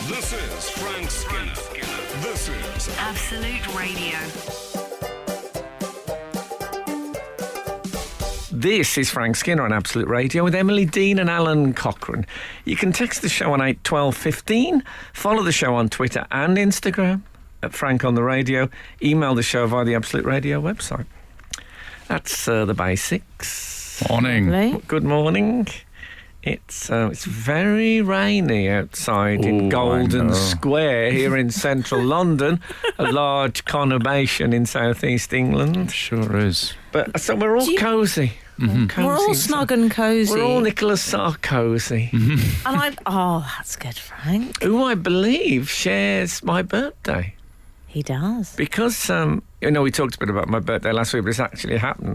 This is Frank Skinner. This is Absolute Radio. This is Frank Skinner on Absolute Radio with Emily Dean and Alan Cochrane. You can text the show on 81215, follow the show on Twitter and Instagram at Frank on the Radio, email the show via the Absolute Radio website. That's the basics. Morning. Lovely. Good morning. It's very rainy outside in Ooh, I Golden know. Square here in central London, a large conurbation in southeast England. Sure is. But so we're all cosy. Mm-hmm. We're all snug and cosy. We're all Nicholas Sarkozy, And that's good, Frank. who I believe shares my birthday. He does. Because, we talked a bit about my birthday last week, but it's actually happened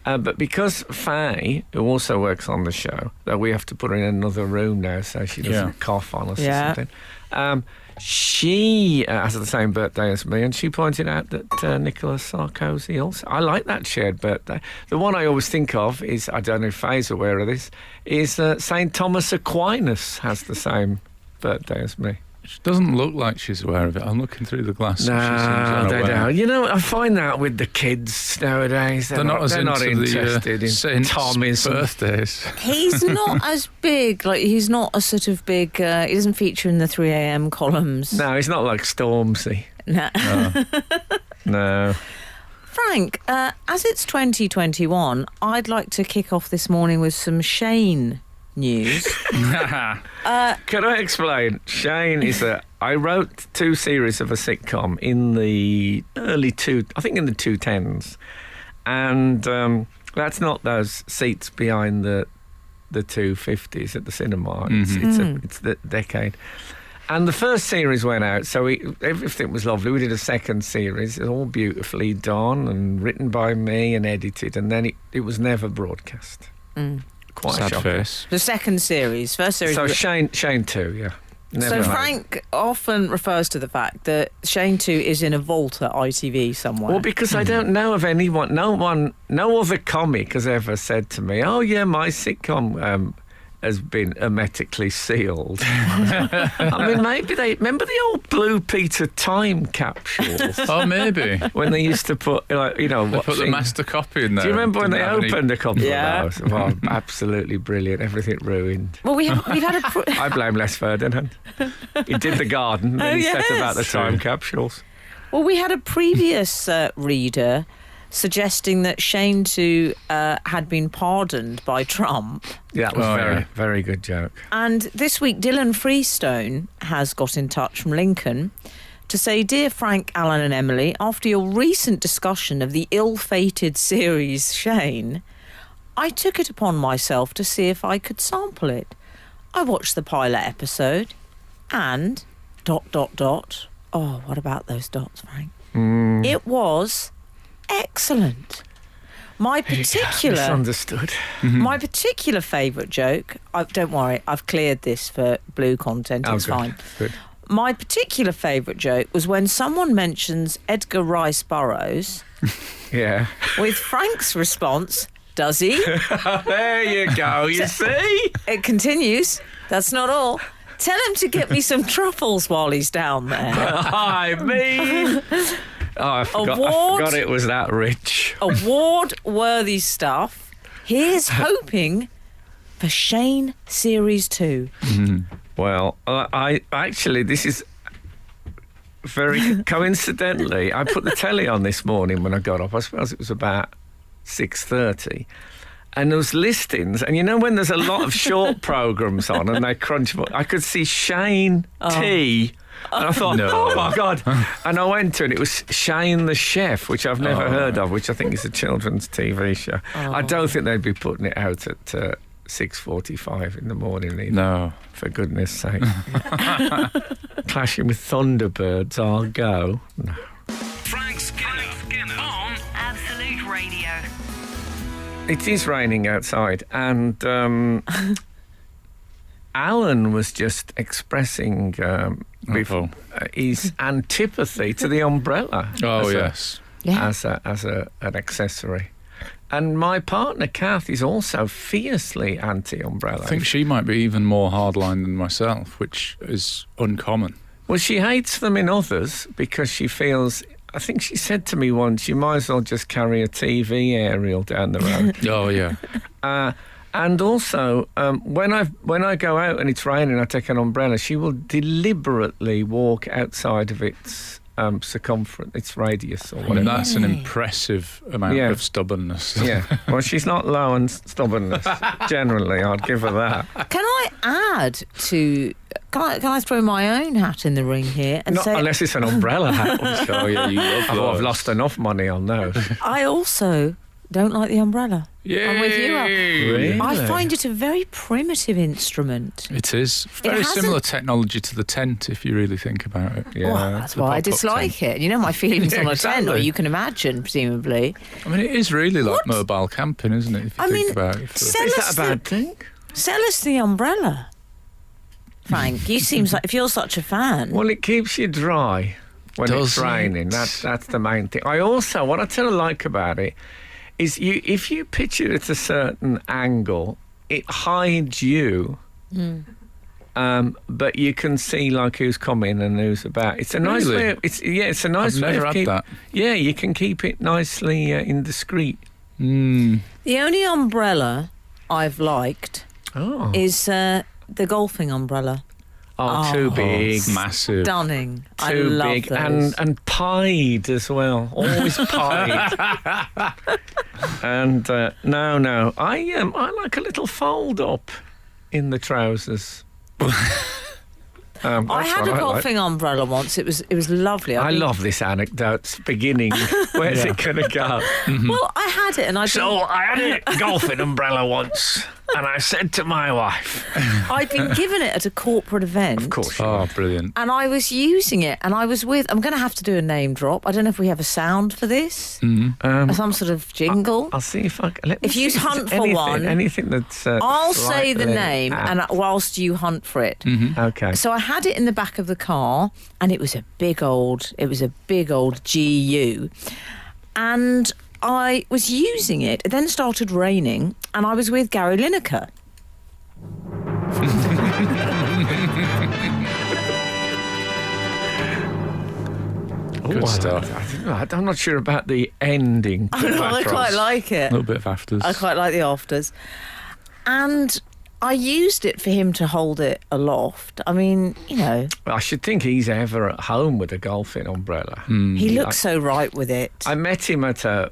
now. But because Faye, who also works on the show, though we have to put her in another room now so she doesn't cough on us or something, she has the same birthday as me, and she pointed out that Nicholas Sarkozy also. I like that shared birthday. The one I always think of is, I don't know if Faye's aware of this, is St. Thomas Aquinas has the same birthday as me. She doesn't look like she's aware of it. I'm looking through the glass. No, She seems they unaware. don't. You know, I find that with the kids nowadays. They're not as they're not into interested the in saints' Tommy's birthdays. He's not as big. Like, he's not a sort of big... he doesn't feature in the 3am columns. No, he's not like Stormzy. No. No. Frank, as it's 2021, I'd like to kick off this morning with some Shane news. Can I explain? Shane is I wrote 2 series of a sitcom in the early I think in the 2010s. And that's not those seats behind the 250s at the cinema. It's the decade. And the first series went out, so everything was lovely. We did a second series, all beautifully done and written by me and edited, and then it was never broadcast. Quite Sad shocking. face. The second series. First series... So Shane 2, yeah. Never So made. Frank often refers to the fact that Shane 2 is in a vault at ITV somewhere. Well, because I don't know of anyone, no other comic has ever said to me, oh yeah, my sitcom has been hermetically sealed. I mean, maybe remember the old Blue Peter time capsules Oh, maybe. when they used to put, They put the watching- master copy in there. Do you remember when they Didn't have any- opened a couple Yeah. of those? Well, absolutely brilliant. Everything ruined. Well, we've had a... I blame Les Ferdinand. He did the garden, and he set about the yes. time capsules. Well, we had a previous reader suggesting that Shane 2 had been pardoned by Trump. Yeah, that was Oh, very, yeah. very good joke. And this week, Dylan Freestone has got in touch from Lincoln to say, Dear Frank, Alan and Emily, after your recent discussion of the ill-fated series Shane, I took it upon myself to see if I could sample it. I watched the pilot episode and ... Oh, what about those dots, Frank? It was excellent. My particular Misunderstood. my particular favourite joke, don't worry, I've cleared this for blue content, it's good. fine. Good. My particular favourite joke was when someone mentions Edgar Rice Burroughs Yeah. with Frank's response, does he? There you go, you see? It continues, that's not all. Tell him to get me some truffles while he's down there. I mean... Oh, I forgot it was that rich. Award-worthy stuff. Here's hoping for Shane Series 2. Well, I actually, this is very coincidentally, I put the telly on this morning when I got up. I suppose it was about 6:30. And there was listings, and you know when there's a lot of short programmes on and they crunch, I could see Shane T. And I thought, oh my God. And I went to it, it was Shane the Chef, which I've never heard of, which I think is a children's TV show. I don't think they'd be putting it out at 6:45 in the morning either, No. for goodness sake. Clashing with Thunderbirds, I'll go. No. Frank Skinner on Absolute Radio. It is raining outside, and Alan was just expressing his antipathy to the umbrella. Oh, as yes. Yeah. as an accessory. And my partner, Kath, is also fiercely anti-umbrella. I think she might be even more hardline than myself, which is uncommon. Well, she hates them in others because she feels... I think she said to me once, you might as well just carry a TV aerial down the road. Oh, yeah. And also, when I go out and it's raining, I take an umbrella, she will deliberately walk outside of its circumference, its radius or whatever. And that's an impressive amount of stubbornness. Yeah. Well, she's not low on stubbornness, generally. I'd give her that. Can I add to... Can I throw my own hat in the ring here and Not say... unless it's an umbrella hat. Oh, yeah, you love I've those. lost enough money on those. I also don't like the umbrella. Yay! I'm with you, Al. Really? I find it a very primitive instrument. It is. Very hasn't- similar technology to the tent, if you really think about it. Yeah. Well, that's the why I pop-up dislike it. You know my feelings Yeah, on a tent, or exactly. you can imagine, presumably. I mean, it is really like mobile camping, isn't it, if you I think mean, about it. sell Is us that a bad thing? Sell us the umbrella, Frank. You seems like if you're such a fan. Well, it keeps you dry when it's Does it? raining. That's the main thing. I also, what I tend to like about it is if you pitch it at a certain angle, it hides you. But you can see like who's coming and who's about. It's a nice Really? way. It's a nice I've way never of had that. Yeah, you can keep it nicely indiscreet. Mm. The only umbrella I've liked Oh, is the golfing umbrella. too Oh, big. Massive. Stunning. I Too love big those. and pied as well. Always pied. And no, I like a little fold up in the trousers. I That's had what a like. golfing umbrella once. It was lovely. I love this anecdote. It's beginning. Where's it going to go? Well, I had it, and I had a golfing umbrella once, and I said to my wife, I'd been given it at a corporate event. "Of course, Oh, brilliant. And I was using it, and I was with... I'm going to have to do a name drop. I don't know if we have a sound for this. Some sort of jingle. I'll see if I can." Let me If you see hunt for anything, one, anything that's. I'll say the slightly name, out. and whilst you hunt for it. Okay. So I had it in the back of the car, and it was a big old GU, and I was using it. It then started raining, and I was with Gary Lineker. Good stuff. I don't know. I'm not sure about the ending. I know, I quite like A it. little bit of afters. I quite like the afters. And I used it for him to hold it aloft. I mean, you know, I should think he's ever at home with a golfing umbrella. he looks so right with it. I met him at a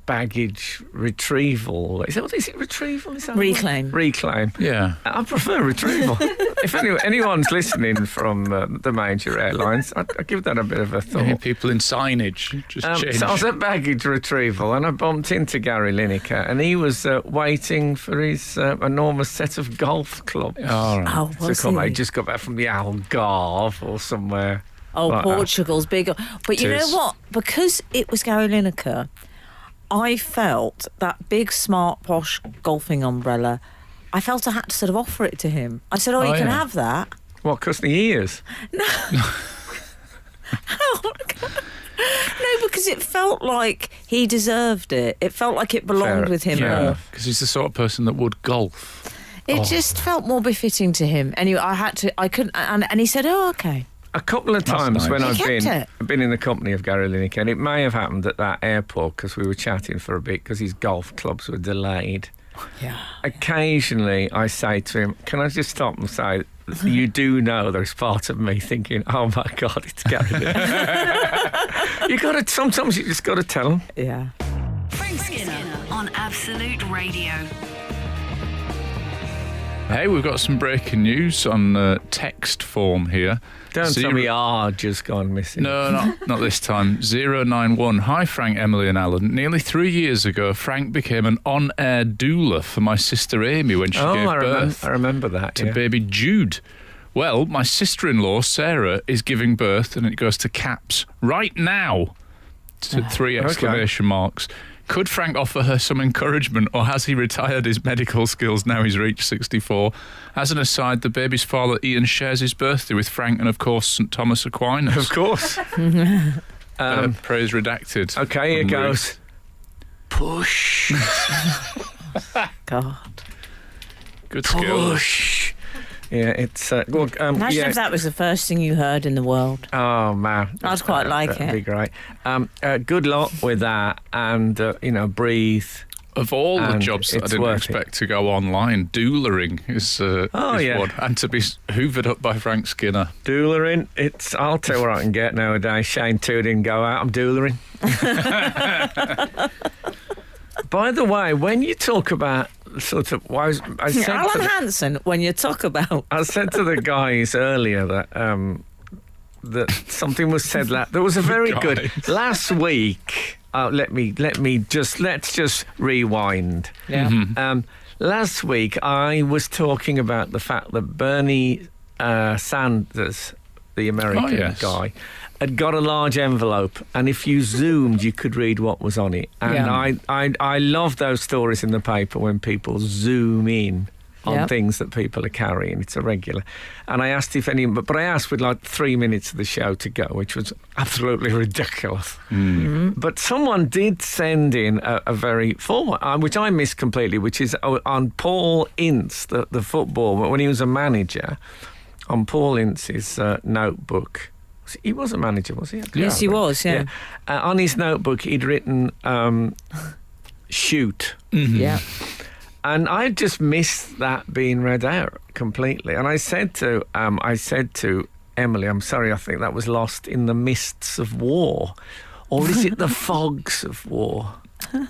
baggage retrieval. Is it retrieval? Is that Reclaim. Reclaim. Yeah. I prefer retrieval. If anyone's listening from the major airlines, I'd give that a bit of a thought. Yeah, people in signage just change. So I was at baggage retrieval and I bumped into Gary Lineker and he was waiting for his enormous set of golf clubs. All right. Oh, to was come. he? He just got back from the Algarve or somewhere. Oh, like that. Portugal's big. But you It know is. what? Because it was Gary Lineker, I felt that big, smart, posh golfing umbrella. I felt I had to sort of offer it to him. I said, you can yeah. have that. What, 'cause the ears? No, because it felt like he deserved it. It felt like it belonged Fair- with him fair more. enough. Because he's the sort of person that would golf. It just felt more befitting to him. Anyway, I couldn't, and he said, okay. A couple of That's times nice. when He I've kept been in the company of Gary Lineker, and it may have happened at that airport because we were chatting for a bit because his golf clubs were delayed. Yeah. Occasionally, I say to him, "Can I just stop and say, you do know there's part of me thinking, oh my God, it's Gary Lineker." Sometimes you just got to tell him. Yeah. Frank Skinner on Absolute Radio. Hey, we've got some breaking news on text form here. Don't tell me just gone missing. No, not this time. 091. Hi, Frank, Emily and Alan. Nearly 3 years ago, Frank became an on-air doula for my sister Amy when she gave birth I remember that. to Yeah. baby Jude. Well, my sister-in-law, Sarah, is giving birth, and it goes to caps right now. To 3 exclamation marks. Could Frank offer her some encouragement, or has he retired his medical skills now he's reached 64? As an aside, the baby's father, Ian, shares his birthday with Frank and, of course, St Thomas Aquinas. Of course. Praise redacted. Okay, here From goes. push, God. Good skills. push. Yeah, it's look. Imagine Yeah. if that was the first thing you heard in the world. Oh man, I'd quite like that'd it. be great. Good luck with that, and breathe. Of all the And jobs that I it's didn't worth expect to go online, doolering is yeah. one. And to be hoovered up by Frank Skinner. Doolering. I'll tell you what I can get nowadays. Shane 2 didn't go out. I'm doolering. By the way, when you talk about sort of, I said Alan Hansen, when you talk about... I said to the guys earlier that that something was said. There was a very good last week. Let's just rewind. Yeah. Mm-hmm. Last week I was talking about the fact that Bernie Sanders, the American guy, had got a large envelope, and if you zoomed, you could read what was on it. And I love those stories in the paper when people zoom in on things that people are carrying. It's a regular. And I asked if any, but I asked with like 3 minutes of the show to go, which was absolutely ridiculous. But someone did send in a very formal, which I missed completely, which is on Paul Ince, the footballer, when he was a manager, on Paul Ince's notebook. He was a manager, was he? Yes, he was, yeah. On his notebook, he'd written shoot. Yeah. And I just missed that being read out completely. And I said to Emily, I'm sorry, I think that was lost in the mists of war. Or is it the fogs of war?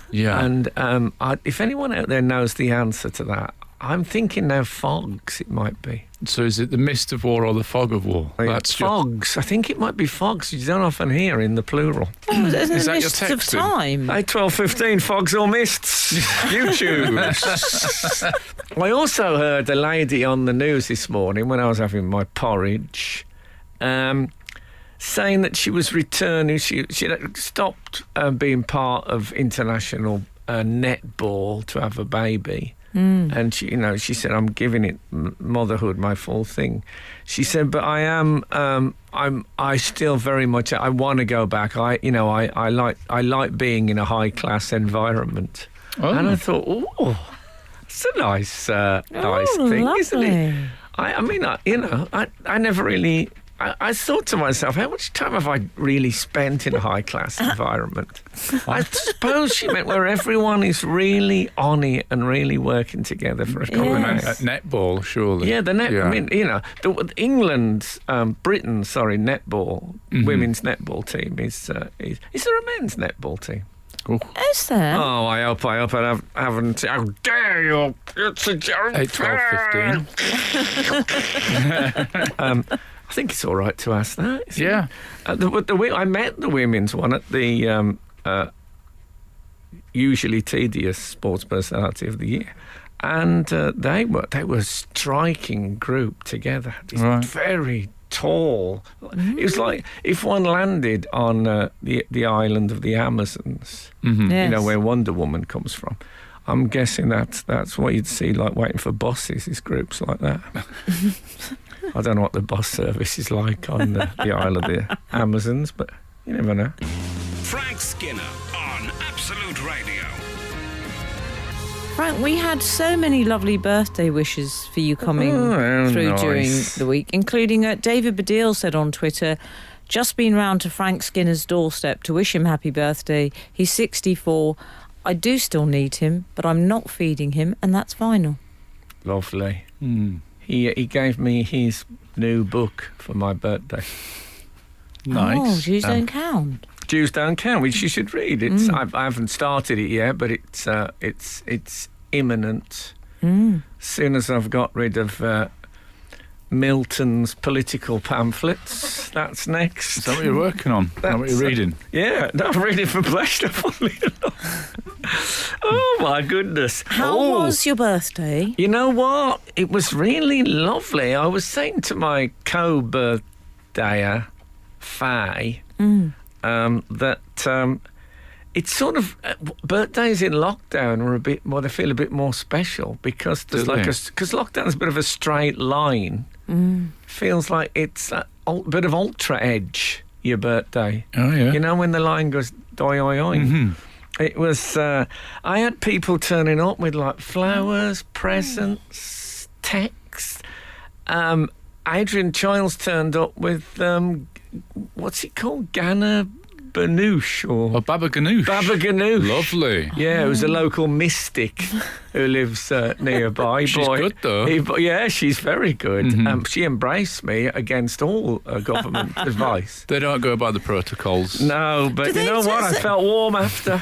Yeah. And if anyone out there knows the answer to that, I'm thinking now fogs it might be. So is it the mist of war or the fog of war? That's fogs. I think it might be fogs. You don't often hear in the plural. Is that your Mists of texting? time. 12:15, fogs or mists? You choose. I also heard a lady on the news this morning when I was having my porridge saying that she was returning. She had stopped being part of international netball to have a baby. And she said, I'm giving it motherhood my full thing. She said, but I am, I still very much, I want to go back. I like being in a high class environment. Oh. And I thought, it's a nice thing, lovely. isn't it? I never really. I thought to myself, how much time have I really spent in a high-class environment? I suppose she meant where everyone is really on it and really working together for a couple of Yes. hours. Netball, surely. Yeah, the net. Yeah. I mean, England's, Britain's, netball, women's netball team is there a men's netball team? Oh. Is there? Oh, I hope I haven't. How dare you? It's a joke. 8, 12, 15. I think it's all right to ask that. Yeah. I met the women's one at the usually tedious Sports Personality of the Year, and they were striking group together. This very tall. It was like if one landed on the island of the Amazons, Yes. where Wonder Woman comes from. I'm guessing that's what you'd see, like waiting for buses. Is groups like that. I don't know what the bus service is like on the Isle of the Amazons, but you never know. Frank Skinner on Absolute Radio. Frank, we had so many lovely birthday wishes for you coming Oh, through nice. during the week, including David Baddiel said on Twitter, just been round to Frank Skinner's doorstep to wish him happy birthday. He's 64. I do still need him, but I'm not feeding him, and that's final. Lovely. Mm. He gave me his new book for my birthday. Nice. Oh, Jews don't count. Jews Don't Count, which you should read. It's I haven't started it yet, but it's imminent. As soon as I've got rid of Milton's political pamphlets, that's next. Is that what you're working on? Is that what you're reading? Yeah, no, I'm reading for pleasure. Funnily enough. Oh my goodness! How was your birthday? You know what? It was really lovely. I was saying to my co-birthdayer, Faye, that it's sort of birthdays in lockdown are a bit more. They feel a bit more special because there's because lockdown's a bit of a straight line. Feels like it's a bit of ultra edge. Your birthday. Oh, yeah. You know when the line goes doi oi oi. It was. I had people turning up with like flowers, presents, text. Adrian Childs turned up with what's it called, Ghana Banouche or Baba Ganoush. Baba Ganoush. Lovely. Yeah, it was a local mystic who lives nearby. She's good, though. Yeah, she's very good. She embraced me against all government advice. They don't go by the protocols. No, but Do you they know what? I just- felt warm after.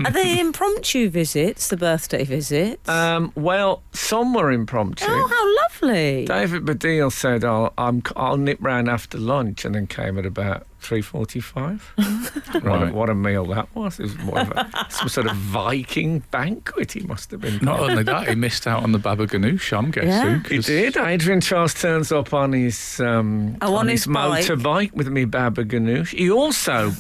Are they impromptu visits, the birthday visits? Well, some were impromptu. Oh, how lovely. David Baddiel said, I'll nip round after lunch, and then came at about 3:45. Right. What a meal that was. It was more of some sort of Viking banquet he must have been. Not only that, he missed out on the Baba Ganoush, I'm guessing. Yeah. He did. Adrian Charles turns up on his on his bike. motorbike with me Baba Ganoush. He also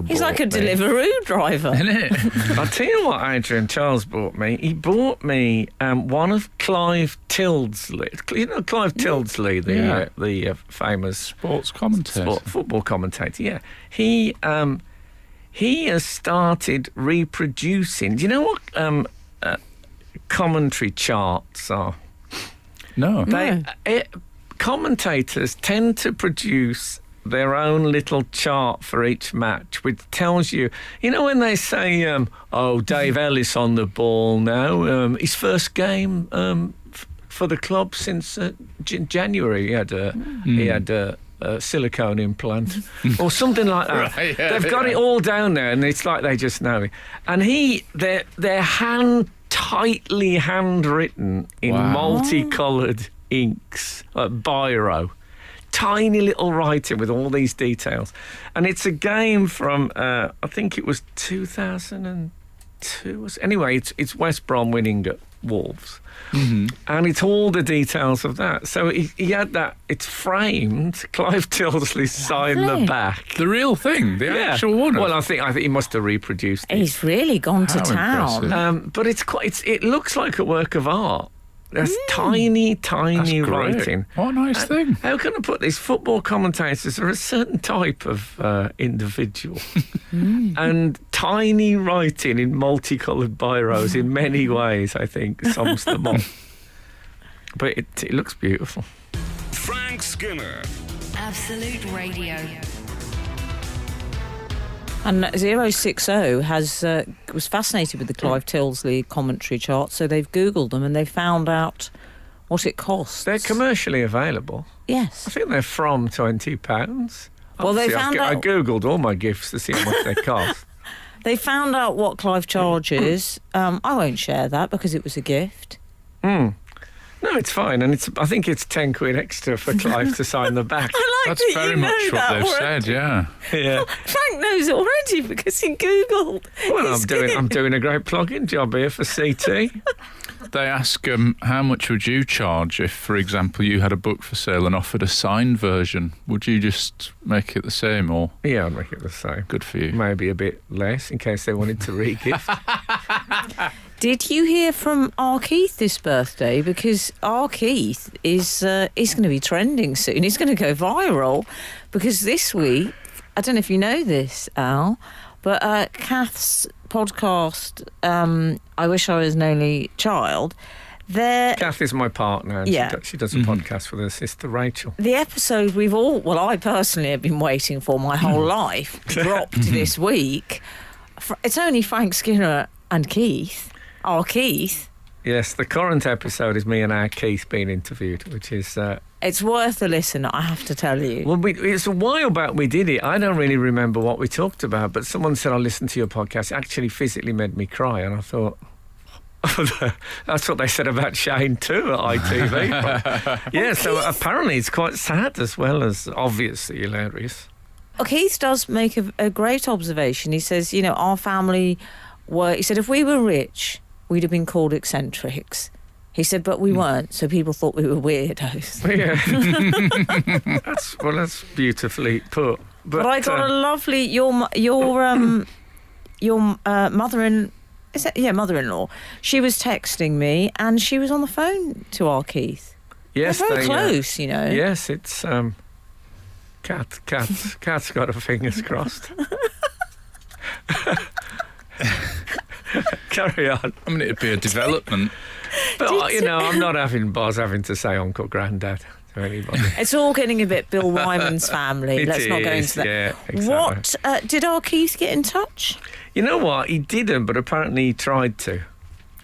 He's like a bought me- Deliveroo driver. Isn't it? I'll tell you what Adrian Charles bought me. He bought me one of Clive Tildesley. You know Clive Tildesley, the famous Sports commentator. football commentator. Yeah, he has started reproducing. Do you know what commentary charts are? No. Commentators tend to produce their own little chart for each match, which tells you, when they say, Dave Ellis on the ball now, his first game for the club since January. He had a silicone implant or something like that. Right, yeah, They've got it all down there, and it's like they just know it. And they're tightly handwritten in Wow. multicoloured inks, like biro. Tiny little writing with all these details. And it's a game from, I think it was 2002. Anyway, it's West Brom winning at Wolves. Mm-hmm. And it's all the details of that. So he had that, it's framed. Clive Tildesley signed the back. The real thing, the actual one. Well, I think he must have reproduced it. He's really gone to How town. impressive. But it looks like a work of art. There's tiny That's great. writing. What a nice thing. How can I put this? Football commentators are a certain type of individual. And tiny writing in multicoloured biros in many ways, I think, sums them up. But it looks beautiful. Frank Skinner. Absolute Radio. And 060 was fascinated with the Clive Tildesley commentary chart, so they've Googled them and they found out what it costs. They're commercially available. Yes. I think they're from £20. Well, they Obviously, found I out- googled all my gifts to see how much they cost. They found out what Clive charges. I won't share that because it was a gift. No, it's fine, and I think it's £10 extra for Clive to sign the back. I like That's that very you know much what that they've already. said, yeah. Yeah. Frank knows already because he Googled. Well, It's I'm doing a great plug-in job here for CT. They ask how much would you charge if, for example, you had a book for sale and offered a signed version? Would you just make it the same, or Yeah, I'd make it the same. good for you? Maybe a bit less in case they wanted to re-gift. Did you hear from R. Keith this birthday? Because R. Keith is going to be trending soon. He's going to go viral because this week, I don't know if you know this, Al, but Kath's podcast, I Wish I Was an Only Child, Kath is my partner, and Yeah. she does a podcast with her sister Rachel. the episode I personally have been waiting for my whole life, dropped this week. It's only Frank Skinner and Keith. Our Keith. Yes, the current episode is me and our Keith being interviewed, which is... It's worth a listen, I have to tell you. Well, it's a while back we did it. I don't really remember what we talked about, but someone said, I listened to your podcast. It actually physically made me cry, and I thought... that's what they said about Shane too at ITV. Yeah, so apparently it's quite sad as well as obviously hilarious. Keith does make a great observation. He says, our family he said, if we were rich, we'd have been called eccentrics. He said, but we weren't, so people thought we were weirdos. Yeah, that's beautifully put. But I got a lovely your mother-in. Is that, mother-in-law. She was texting me, and she was on the phone to our Keith. Yes, They're very close, Yes, it's Kat's got her fingers crossed. Carry on. I mean, it'd be a development. But, I'm not having Boz having to say Uncle Grandad to anybody. It's all getting a bit Bill Wyman's family. Let's not go into that. Yeah, exactly. What, did our Keith get in touch? You know what? He didn't, but apparently he tried to.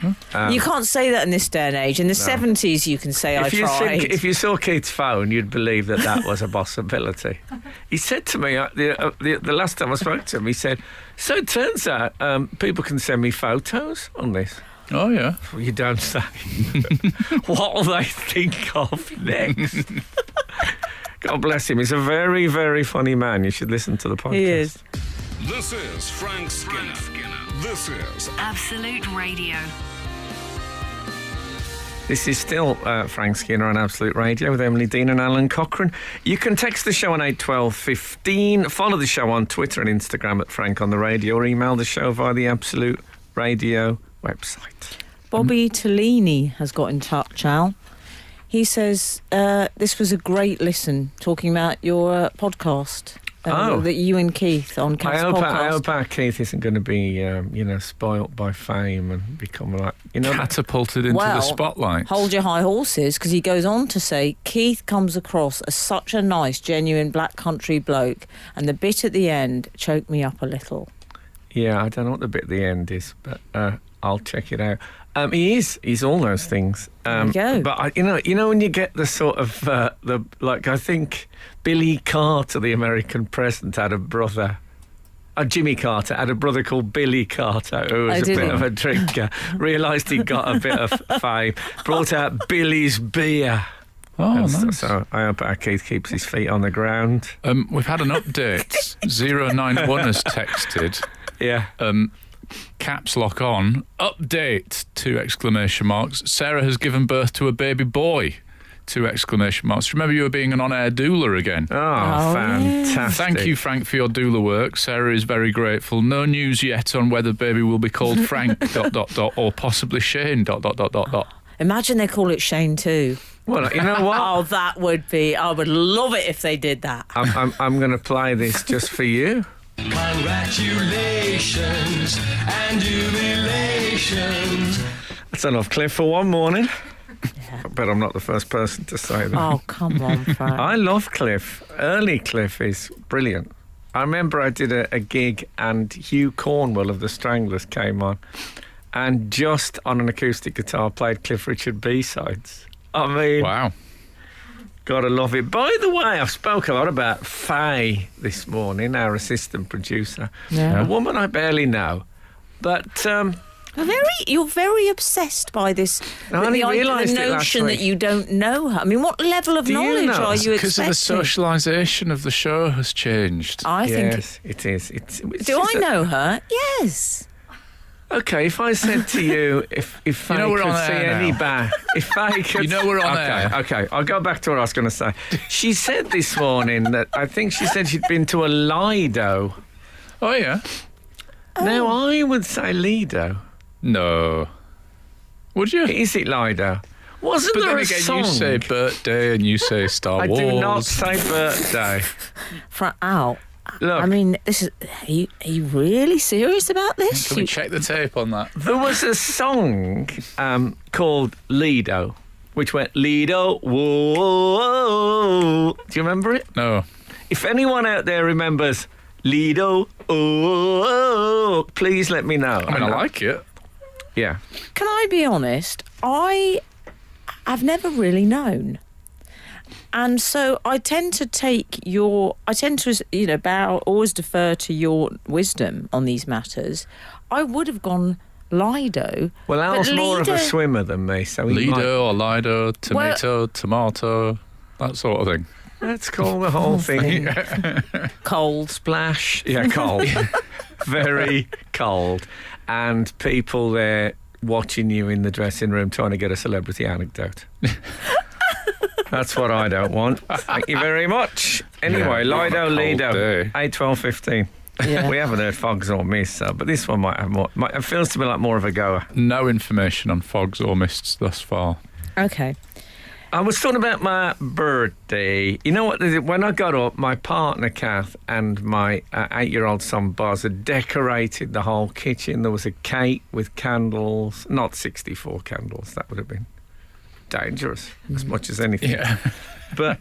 You can't say that in this day and age. In the 70s, you can say I tried. If you saw Keith's phone, you'd believe that was a possibility. He said to me, the last time I spoke to him, he said, so it turns out people can send me photos on this. Oh, yeah. Well, you don't say. What will they think of next? God bless him. He's a very, very funny man. You should listen to the podcast. He is. This is Frank Skinner. This is Absolute Radio. This is still Frank Skinner on Absolute Radio with Emily Dean and Alan Cochrane. You can text the show on 81215, follow the show on Twitter and Instagram at Frank on the Radio, or email the show via the Absolute Radio website. Bobby Tellini has got in touch, Al. He says, this was a great listen, talking about your podcast. That you and Keith on Cat's podcast. I hope our Keith isn't going to be, spoilt by fame and become like, catapulted into the spotlight. Hold your high horses, because he goes on to say, Keith comes across as such a nice, genuine black country bloke, and the bit at the end choked me up a little. Yeah, I don't know what the bit at the end is, but I'll check it out. He's all those things. There you go. But when you get the sort of I think Billy Carter, the American president, had a brother. Jimmy Carter had a brother called Billy Carter, who was a bit of a drinker. Realised he got a bit of fame. Brought out Billy's beer. Oh, nice. So I hope our Keith keeps his feet on the ground. We've had an update. 091 has texted. Yeah. Caps lock on. Update! 2 exclamation marks. Sarah has given birth to a baby boy. 2 exclamation marks. Remember, you were being an on-air doula again. Oh, fantastic. Yeah. Thank you, Frank, for your doula work. Sarah is very grateful. No news yet on whether baby will be called Frank ... or possibly Shane ... Imagine they call it Shane too. Well, you know what? Oh, that would be... I would love it if they did that. I'm going to play this just for you. Congratulations and jubilations. That's enough, Cliff, for one morning. Yeah. But I'm not the first person to say that. Oh, come on, Frank. I love Cliff. Early Cliff is brilliant. I remember I did a gig and Hugh Cornwell of the Stranglers came on and just on an acoustic guitar played Cliff Richard B-sides. I mean... Wow. Gotta love it. By the way, I've spoke a lot about Faye this morning, our assistant producer. Yeah. A woman I barely know. But... You're very obsessed by this. I only realised the it last notion week. that you don't know her. I mean, what level of Do you knowledge know? are you Because of the expecting? socialisation of the show has changed. I think. Yes, it is. It's Do I know her? Yes. Okay, if I said to you, if Faye we're could on see air any now. back, if Faye could... You know we're on air. Okay, I'll go back to what I was going to say. She said this morning that, I think she said she'd been to a Lido. Oh, yeah? Now, I would say Lido. No. Would you? Is it Lido? Wasn't But there then a again, song? you say birthday and you say Star I Wars. do not say birthday. Al. Look. I mean, this is. Are you really serious about this? Can we check the tape on that? There was a song called Lido, which went Lido, whoa. Do you remember it? No. If anyone out there remembers Lido, oh, please let me know. I mean, I like it. Yeah. Can I be honest? I've never really known. And so I tend to always defer to your wisdom on these matters. I would have gone Lido. Well, Al's but more of a Lido- swimmer than me, so he Lido might... or Lido, tomato, that sort of thing. Let's call the whole thing Cold. Splash. Yeah, cold. Very cold. And people there watching you in the dressing room trying to get a celebrity anecdote. That's what I don't want. Thank you very much. Anyway, Lido, Lido, 8, 12, 15. Yeah. We haven't heard fogs or mists, but this one might have more. It feels to me like more of a goer. No information on fogs or mists thus far. Okay. I was talking about my birthday. You know what? When I got up, my partner Kath and my 8-year-old son Buzz had decorated the whole kitchen. There was a cake with candles, not 64 candles. That would have been dangerous as much as anything. Yeah. But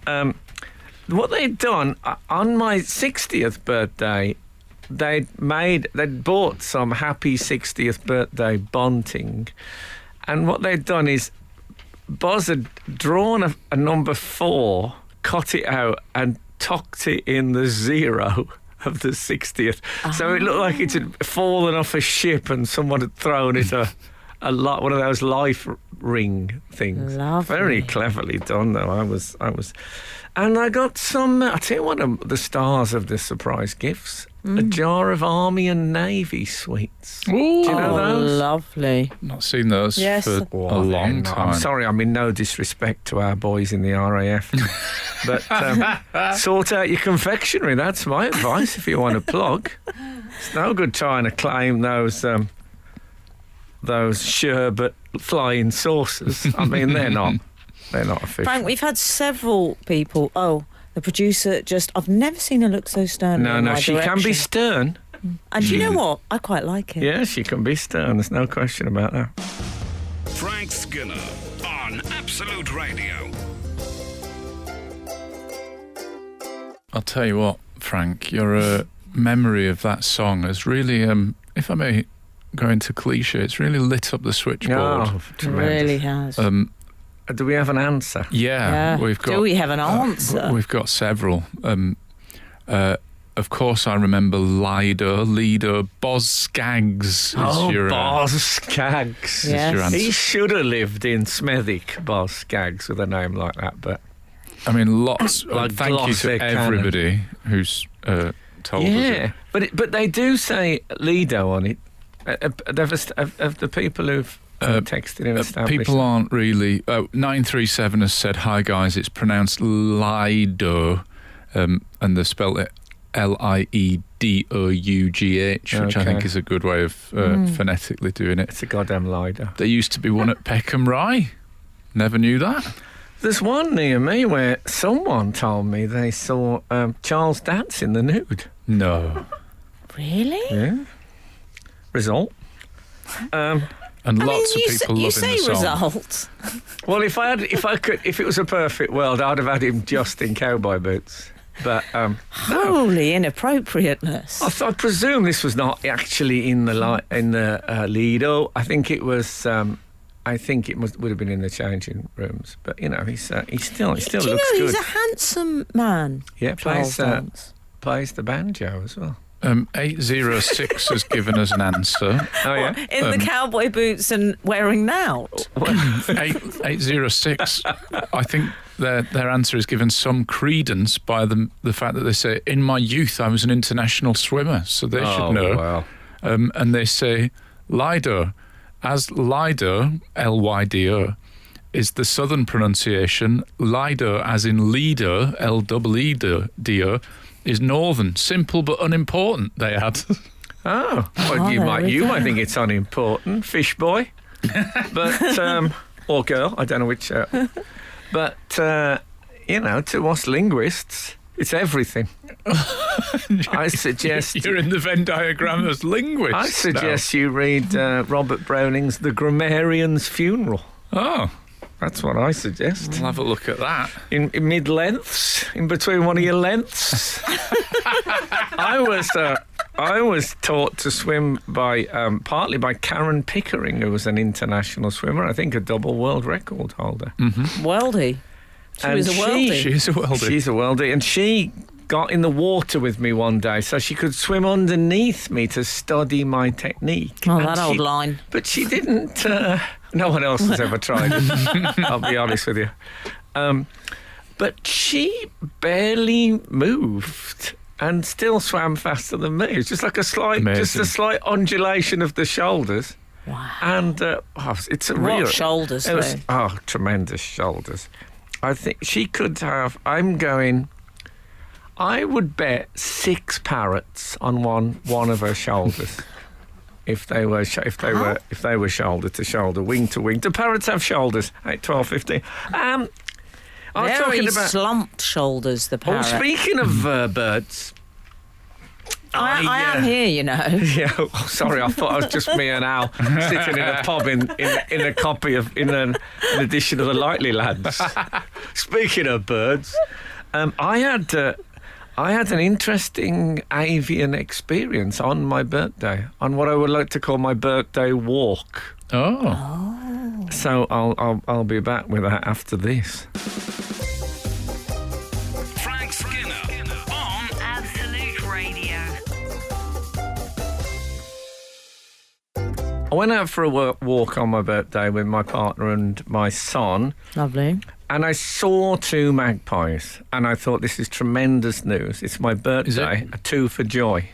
what they'd done on my 60th birthday, they'd bought some happy 60th birthday bunting, and what they'd done is Buzz had drawn a number 4, cut it out, and tucked it in the 0 of the 60th. So it looked like it had fallen off a ship and someone had thrown it one of those life ring things. Lovely. Very cleverly done, though. I was, and I got some. I tell you, one of the stars of the surprise gifts: a jar of Army and Navy sweets. Ooh. Do you know those? Lovely. Not seen those Yes. for a long time. I'm sorry, I mean no disrespect to our boys in the RAF, but sort out your confectionery. That's my advice if you want to plug. It's no good trying to claim those sherbet flying saucers. I mean, they're not official. Frank, we've had several people. Oh, the producer I've never seen her look so stern. No, she can be stern. And you know what? I quite like it. Yeah, she can be stern. There's no question about that. Frank Skinner on Absolute Radio. I'll tell you what, Frank, your memory of that song has really, if I may go into cliche, it's really lit up the switchboard. Oh, It tremendous. really has. Do we have an answer? Yeah, we've got. Do we have an answer? We've got several. Of course, I remember Lido, Boz Skaggs. Boz Skaggs. Yes. Your answer. He should have lived in Smethwick, Boz Skaggs, with a name like that, but... I mean, lots. Like thank you Gloucester to everybody who's told us. Yeah, but they do say Lido on it. Of the people who've texted in established. People aren't really. 937 has said, "Hi guys, it's pronounced Lido," and they've spelled it Liedoughh, which I think is a good way of phonetically doing it. It's a goddamn Lido. There used to be one at Peckham Rye. Never knew that. There's one near me where someone told me they saw Charles dance in the nude. No. Really? Yeah. Result. And lots of people you loving say the song. result. Well, if it was a perfect world, I'd have had him just in cowboy boots. But Holy inappropriateness. I presume this was not actually in the Lido. I think it was. I think it would have been in the changing rooms. But you know, he still Do you looks know good. he's a handsome man? Yeah, Charles Dance. plays the banjo as well. 806 has given us an answer. Oh yeah. In the cowboy boots and wearing knout. 806, I think their answer is given some credence by the fact that they say, in my youth I was an international swimmer, so they should know. Wow. And they say, Lido, as Lido, L-Y-D-O, is the southern pronunciation. Lido, as in leader, L-E-E-D-O, is northern. Simple but unimportant, they add. Oh, well, Oh, you there we might go. think it's unimportant, fish boy, but or girl, I don't know which. But you know, to us linguists, it's everything. I suggest You're in the Venn diagram as linguist. I suggest you read Robert Browning's *The Grammarian's Funeral*. Oh, That's what I suggest. I'll have a look at that. In mid-lengths, in between one of your lengths. I was taught to swim by partly by Karen Pickering, who was an international swimmer. I think a double world record holder. Worldie. She was a worldie. She's a worldie. She's a worldie, and she got in the water with me one day so she could swim underneath me to study my technique. Oh, And that old line. But she didn't. No one else has ever tried it. I'll be honest with you. But she barely moved and still swam faster than me. It's just like a slight undulation of the shoulders. Wow. And it's a What real shoulders, It was, though? tremendous shoulders. I think she could have. I would bet 6 parrots on one of her shoulders. If they were shoulder to shoulder, wing to wing. Do parrots have shoulders? 8, 12, 15. I was Very talking about. slumped shoulders, the Oh, parrot. speaking of birds. I am here, you know. Yeah, oh, sorry, I thought it was just me and Al sitting in a pub in an edition of the Lightly Lads. Speaking of birds, I had an interesting avian experience on my birthday, on what I would like to call my birthday walk. Oh. So I'll be back with that after this. Frank Skinner on Absolute Radio. I went out for a walk on my birthday with my partner and my son. Lovely. And I saw 2 magpies, and I thought, this is tremendous news. It's my birthday, a 2 for joy.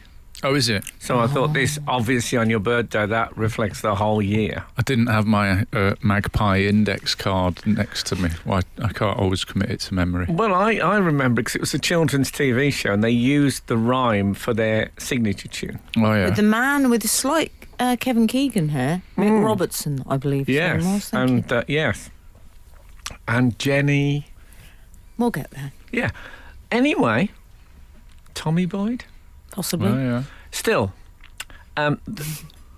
Oh, is it? So I thought, this, obviously on your birthday, that reflects the whole year. I didn't have my magpie index card next to me. Well, I can't always commit it to memory. Well, I remember because it was a children's TV show, and they used the rhyme for their signature tune. Oh, yeah. With the man with the slight Kevin Keegan hair, Mick Robertson, I believe. his name was. Yes, Thank you. and yes. And Jenny. We'll get there, Yeah. Anyway, Tommy Boyd. possibly. Oh, yeah. Still,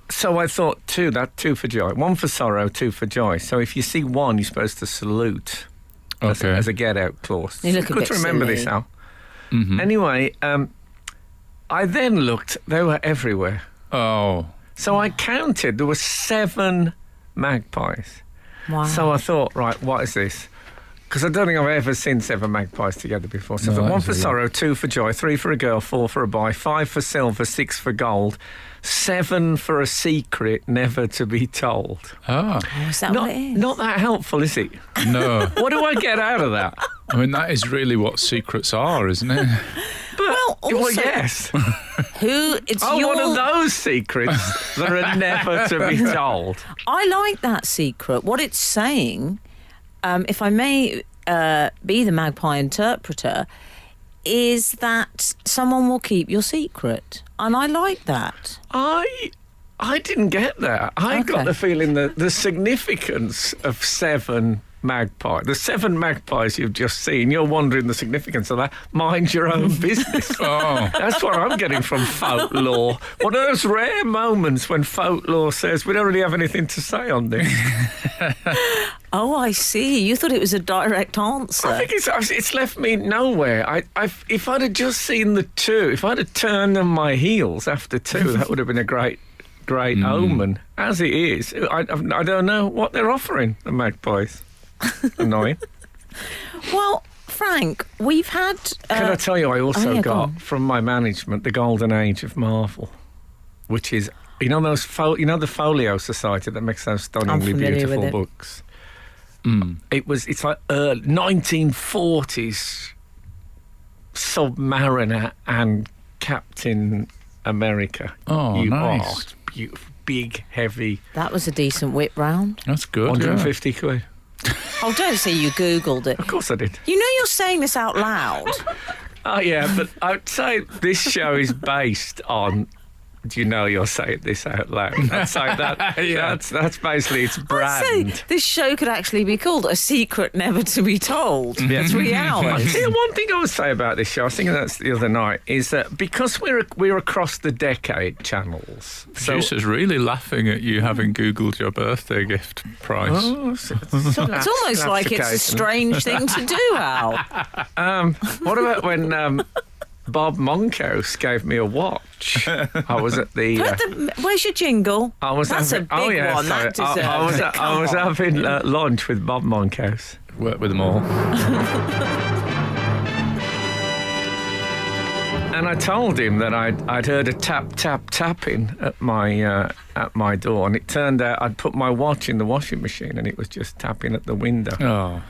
so I thought 2 for joy. 1 for sorrow, 2 for joy. So if you see 1, you're supposed to salute Okay. as a get-out clause. You look a Good bit to remember silly. this, Al. Mhm. Anyway, I then looked. They were everywhere. Oh. So I counted. There were 7 magpies. Wow. So I thought, right, what is this? Because I don't think I've ever seen 7 magpies together before. So No, I thought, 1 that's for a lot. sorrow, 2 for joy, 3 for a girl, 4 for a boy, 5 for silver, 6 for gold, 7 for a secret never to be told. Ah. Oh, is that Not, what it is? not that helpful, is it? No. What do I get out of that? I mean, that is really what secrets are, isn't it? Well, also, yes. who? It's Oh, your. one of those secrets that are never to be told. I like that secret. What it's saying, if I may be the magpie interpreter, is that someone will keep your secret, and I like that. I didn't get that. I got Okay. the feeling that the significance of 7 magpies, the 7 magpies you've just seen, you're wondering the significance of that. Mind your own business. Oh. That's what I'm getting from folklore. One of those rare moments when folklore says, we don't really have anything to say on this. Oh, I see. You thought it was a direct answer. I think it's left me nowhere. If I'd have just seen the 2, if I'd have turned on my heels after 2, that would have been a great omen. As it is, I don't know what they're offering, the magpies. Annoying. Well, Frank, we've had. Can I tell you, I also yeah, go got on. from my management the golden age of Marvel, which is, the Folio Society that makes those stunningly familiar with beautiful it. books. It's like 1940s Submariner and Captain America. Oh, you nice. Are beautiful, big, heavy, That was a decent whip round. That's good. 150 quid. Oh, don't say you Googled it. Of course I did. You know you're saying this out loud. Oh, yeah, but I'd say this show is based on. Do you know you're saying this out loud? I'd say that. Yeah. That's basically its I'd brand. say this show could actually be called A Secret Never to Be Told. Yeah. 3 hours. Yeah, one thing I would say about this show, I was thinking that's the other night, is that because we're across the decade channels. Producer's really laughing at you having Googled your birthday gift price. Oh, It's almost like it's a strange thing to do, Al. What about when Bob Monkhouse gave me a watch? I was at the. Where's your jingle? I was That's having, a big one. sorry. That deserves it. I was Come on. having lunch with Bob Monkhouse. Work with them all. And I told him that I'd heard a tapping at my door, and it turned out I'd put my watch in the washing machine, and it was just tapping at the window, Oh.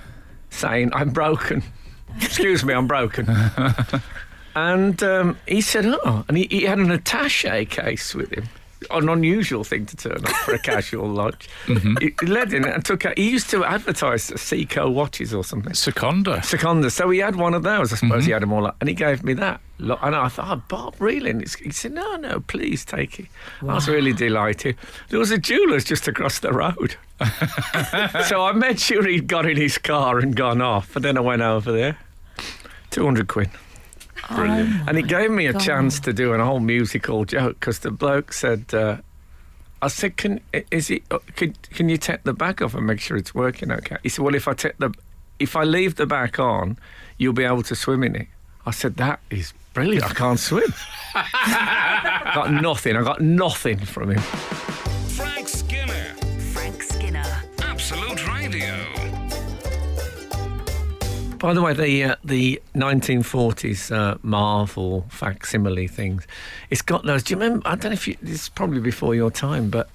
saying, "I'm broken. Excuse me, I'm broken." And he said, "Oh," and he had an attaché case with him. an unusual thing to turn up for a casual lodge. He led in and took out. He used to advertise Seiko watches or something. Seconda. So he had one of those. I suppose he had them all up. And he gave me that. And I thought, Bob, really? And he said, no, please take it. Wow. I was really delighted. There was a jeweller's just across the road. So I made sure he'd got in his car and gone off. And then I went over there. 200 quid. Brilliant. And it gave me a chance to do an whole musical joke because the bloke said, I said, can you take the back off and make sure it's working okay? He said, well, if I leave the back on, you'll be able to swim in it. I said, that is brilliant. I can't swim. I got nothing from him. Frank Skinner. Absolute Radio. By the way, the 1940s Marvel facsimile things, it's got those. Do you remember? I don't know if this is probably before your time, but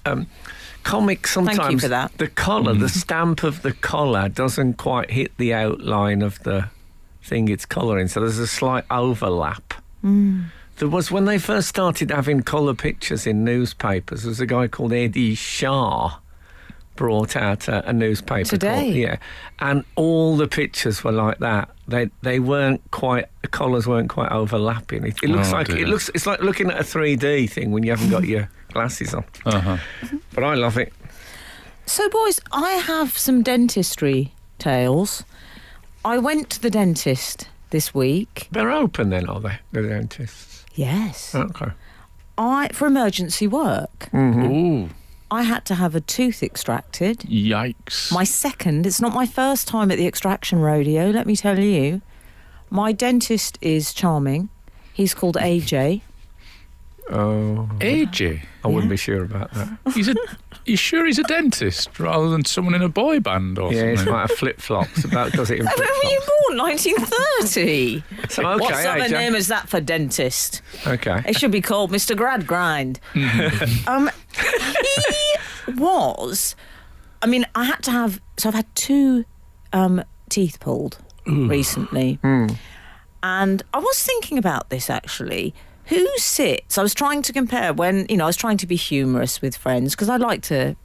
comics sometimes. Thank you for that. The collar, the stamp of the collar doesn't quite hit the outline of the thing it's colouring, so there's a slight overlap. There was, when they first started having colour pictures in newspapers, there was a guy called Eddie Shah brought out a newspaper today, and all the pictures were like that. They weren't quite, the colours weren't quite overlapping. It looks it's like looking at a 3D thing when you haven't got your glasses on. But I love it. So, boys, I have some dentistry tales. I went to the dentist this week. They're open then, are they, the dentists? Yes. Okay. For emergency work. Ooh. I had to have a tooth extracted. Yikes. My second. It's not my first time at the extraction rodeo, let me tell you. My dentist is charming. He's called AJ. Oh. AJ? I wouldn't be sure about that. You sure he's a dentist rather than someone in a boy band or something? Yeah, he might have flip-flops. Does it in When flip-flops? were you born? 1930. So, okay, What sort of AJ. name is that for dentist? Okay. It should be called Mr. Gradgrind. He was... I mean, I had to have... So I've had 2 teeth pulled recently. And I was thinking about this, actually. Who sits... I was trying to compare when... I was trying to be humorous with friends because I like to...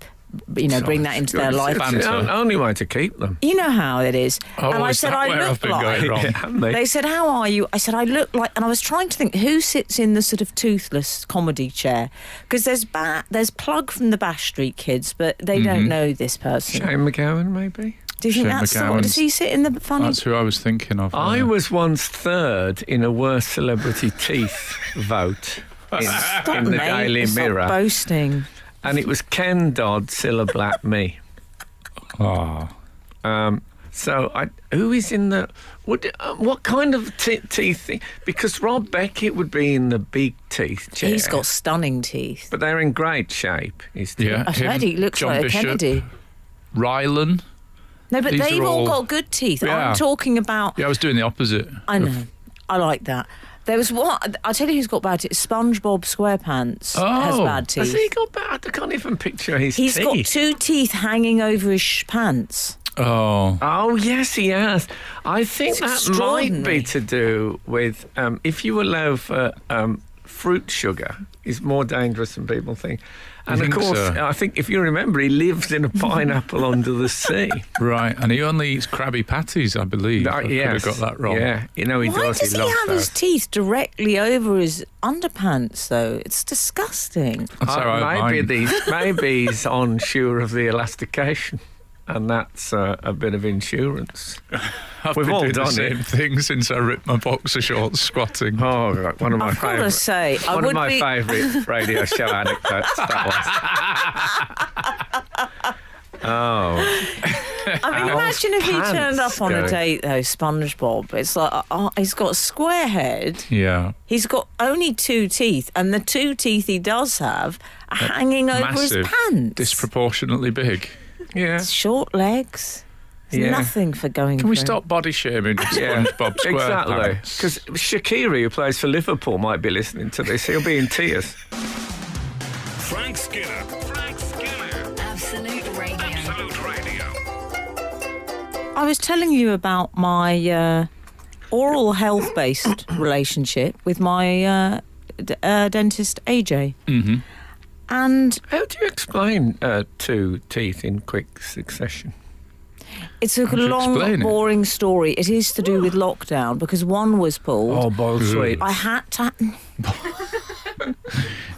bring that into their life. It's the only way to keep them. You know how it is. Oh, and I is said, that I where look I've been like... going wrong? Haven't they? They said, how are you? I said, I look like... And I was trying to think, who sits in the sort of toothless comedy chair? Because there's Plug from the Bash Street Kids, but they don't know this person. Shane McGowan, maybe? Do you think Shane that's the one? McGowan's- Does he sit in the funny... That's who I was thinking of. I was once third in a worst celebrity teeth vote in the Daily Stop Mirror. boasting. And it was Ken Dodd, Cilla Black, me. Oh. Who is in the... what kind of teeth thing? Because Rob Beckett would be in the big teeth chair. He's got stunning teeth. But they're in great shape, his teeth. Yeah. I've heard he looks John like Bishop, a Kennedy. Rylan. No, but These they've are all all- got good teeth. Yeah. I'm talking about... Yeah, I was doing the opposite. I know. I like that. There was one... I'll tell you who's got bad teeth. SpongeBob SquarePants has bad teeth. Has he got bad? I can't even picture his He's teeth. got 2 teeth hanging over his pants. Oh. Oh, yes, he has. I think It's that might extraordinary. be to do with if you allow for fruit sugar is more dangerous than people think. And You of think course, so? I think if you remember, he lives in a pineapple under the sea. Right, and he only eats Krabby Patties, I believe. I could have got that wrong. Yeah, he Why does. does he loves have his those. teeth directly over his underpants, though? It's disgusting. That's how I maybe mine. maybe he's unsure of the elastication, and that's a bit of insurance. I've We've been all doing the done same it. thing since I ripped my boxer shorts squatting. Oh, right, one of my I've got to favourite. say, I One would of my be... favourite radio show anecdotes. That was. Oh, I mean, imagine if he pants turned up on a going. date, though, SpongeBob. It's like, he's got a square head. Yeah. He's got only 2 teeth, and the 2 teeth he does have are hanging over Massive. his pants. Disproportionately big. yeah. Short legs. There's Yeah. nothing for going Can we through. stop body shaming SpongeBob Exactly. SquarePants? Because Shaqiri, who plays for Liverpool, might be listening to this. He'll be in tears. Frank Skinner. Absolute Radio. Absolute Radio. I was telling you about my oral health-based relationship with my dentist, AJ. Mm-hmm. And How do you explain two teeth in quick succession? it's a you long, explain it? boring story. It is to do with lockdown because one was pulled. Oh, boiled sweet. I had to.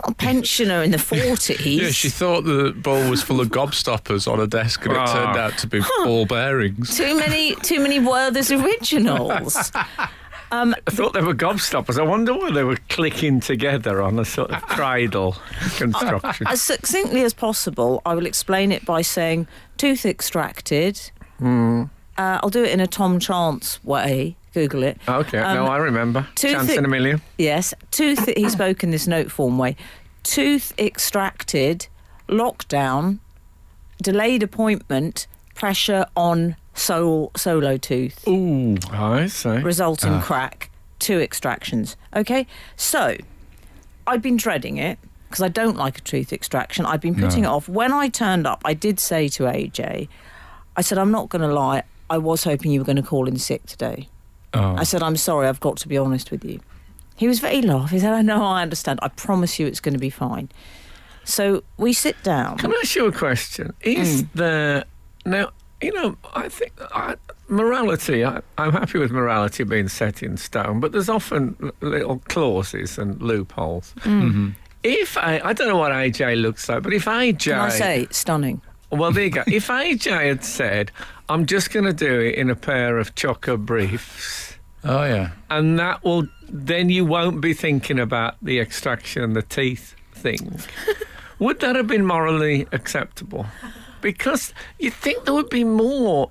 A pensioner in the 40s. Yeah, she thought the bowl was full of gobstoppers on a desk, and it turned out to be ball bearings. Too many Werther's originals. I thought they were gobstoppers. I wonder why they were clicking together on a sort of cradle construction. As succinctly as possible, I will explain it by saying tooth extracted. I'll do it in a Tom Chance way. Google it. Okay, no, I remember. Chance in a million. Yes, he spoke in this note form way. Tooth extracted, lockdown, delayed appointment, pressure on solo tooth. Ooh, I see. Result in crack. 2 extractions. Okay, so I've been dreading it because I don't like a tooth extraction. I've been putting it off. When I turned up, I did say to AJ, I said, I'm not going to lie, I was hoping you were going to call in sick today. Oh. I said, I'm sorry, I've got to be honest with you. He was very laugh. He said, I know, I understand. I promise you it's going to be fine. So we sit down. Can I ask you a question? Is there... Now, I think morality, I'm happy with morality being set in stone, but there's often little clauses and loopholes. If I don't know what AJ looks like, but if AJ... Can I say, stunning. Well, there you go. If AJ had said, I'm just going to do it in a pair of chocker briefs, Oh, yeah. and then you won't be thinking about the extraction and the teeth thing. Would that have been morally acceptable? Because you'd think there would be more.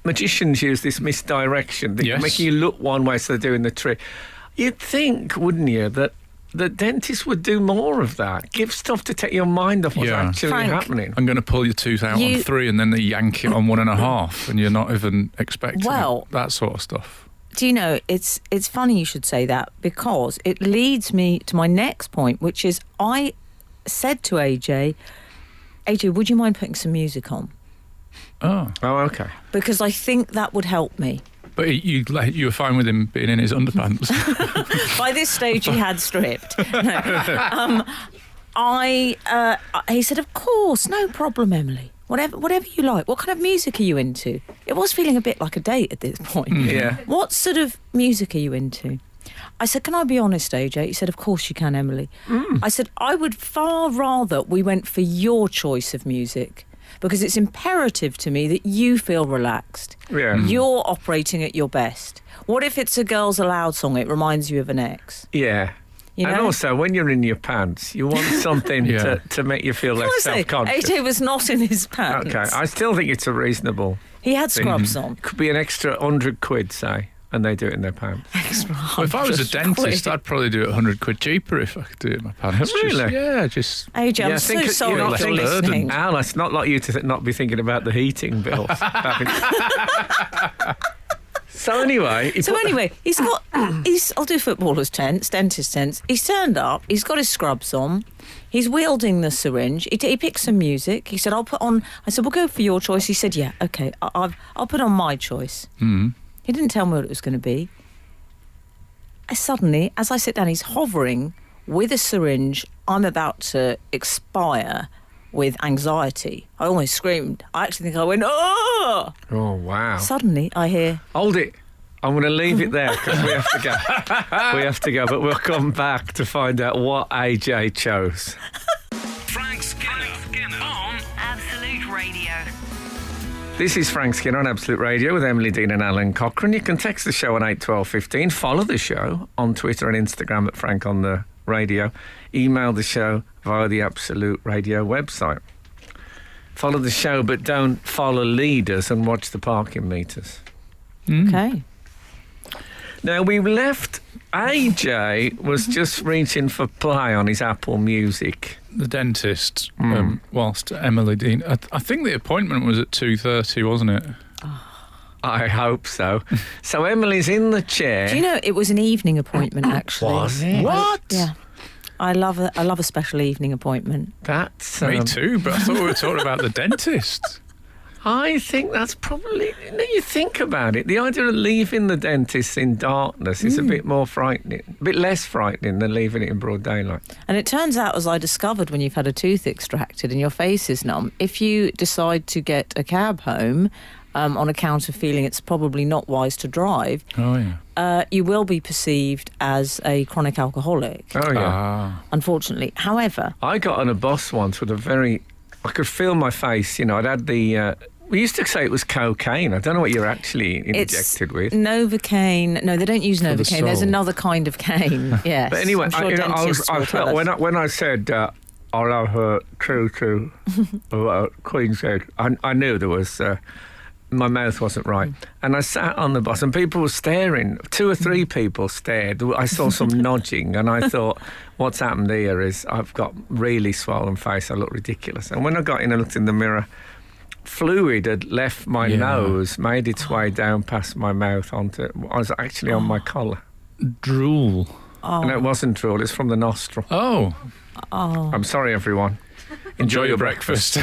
Magicians use this misdirection, making you look one way so they're doing the trick. You'd think, wouldn't you, that the dentist would do more of that. Give stuff to take your mind off what's actually Frank, happening. I'm going to pull your tooth out on 3 and then they yank it on 1.5 and you're not even expecting that sort of stuff. Do you know, it's funny you should say that because it leads me to my next point, which is I said to AJ, would you mind putting some music on? Oh, okay. Because I think that would help me. But you were fine with him being in his underpants. By this stage, he had stripped. No. He said, of course, no problem, Emily. Whatever you like. What kind of music are you into? It was feeling a bit like a date at this point. Yeah. What sort of music are you into? I said, can I be honest, AJ? He said, of course you can, Emily. I said, I would far rather we went for your choice of music because it's imperative to me that you feel relaxed. Yeah. You're operating at your best. What if it's a Girls Aloud song? It reminds you of an ex. Yeah. You know? And also, when you're in your pants, you want something to make you feel less self-conscious. AJ was not in his pants. Okay, I still think it's a reasonable He had thing. scrubs on. Could be an extra 100 quid, say, and they do it in their pants. Well, if I was a dentist, I'd probably do it 100 quid cheaper if I could do it in my pants. Really? Just... AJ, I'm so sorry you're not if you're listening. Al, it's not like you to not be thinking about the heating bills. So anyway, he's got. I'll do footballers' tents, dentist tents. He's turned up. He's got his scrubs on. He's wielding the syringe. He picked some music. He said, "I'll put on." I said, "We'll go for your choice." He said, "Yeah, okay. I'll put on my choice." He didn't tell me what it was going to be. Suddenly, as I sit down, he's hovering with a syringe. I'm about to expire with anxiety. I almost screamed. I actually think I went, "Oh!" Oh, wow. Suddenly, I hear... Hold it. I'm going to leave it there because we have to go. We have to go, but we'll come back to find out what AJ chose. Frank Skinner on Absolute Radio. This is Frank Skinner on Absolute Radio with Emily Dean and Alan Cochrane. You can text the show on 81215. Follow the show on Twitter and Instagram at Frank on the Radio. Email the show via the Absolute Radio website. Follow the show, but don't follow leaders and watch the parking meters. Okay. Now, we left... AJ was just reaching for play on his Apple Music. The dentist, whilst Emily Dean... I think the appointment was at 2:30, wasn't it? I hope so. So Emily's in the chair. Do you know, it was an evening appointment, actually. Was it? What? Yeah. I love a special evening appointment. That's... Me too, but I thought we were talking about the dentist. I think that's probably... You think about it. The idea of leaving the dentist in darkness is a bit more frightening, a bit less frightening than leaving it in broad daylight. And it turns out, as I discovered when you've had a tooth extracted and your face is numb, if you decide to get a cab home on account of feeling it's probably not wise to drive, you will be perceived as a chronic alcoholic. Oh, yeah. Unfortunately. However... I got on a bus once with I could feel my face, I'd had the... we used to say it was cocaine. I don't know what you're actually injected with. Novocaine. No, they don't use Novocaine. There's another kind of cane, yes. But anyway, I felt when I said... I'll have her to Queen said, I knew there was... my mouth wasn't right. And I sat on the bus and people were staring. 2 or 3 people stared. I saw some nudging and I thought, what's happened here is I've got really swollen face. I look ridiculous. And when I got in and looked in the mirror, fluid had left my nose, made its way down past my mouth onto... I was actually on my collar. Drool. And it wasn't drool, it's from the nostril. Oh. I'm sorry, everyone. Enjoy your breakfast.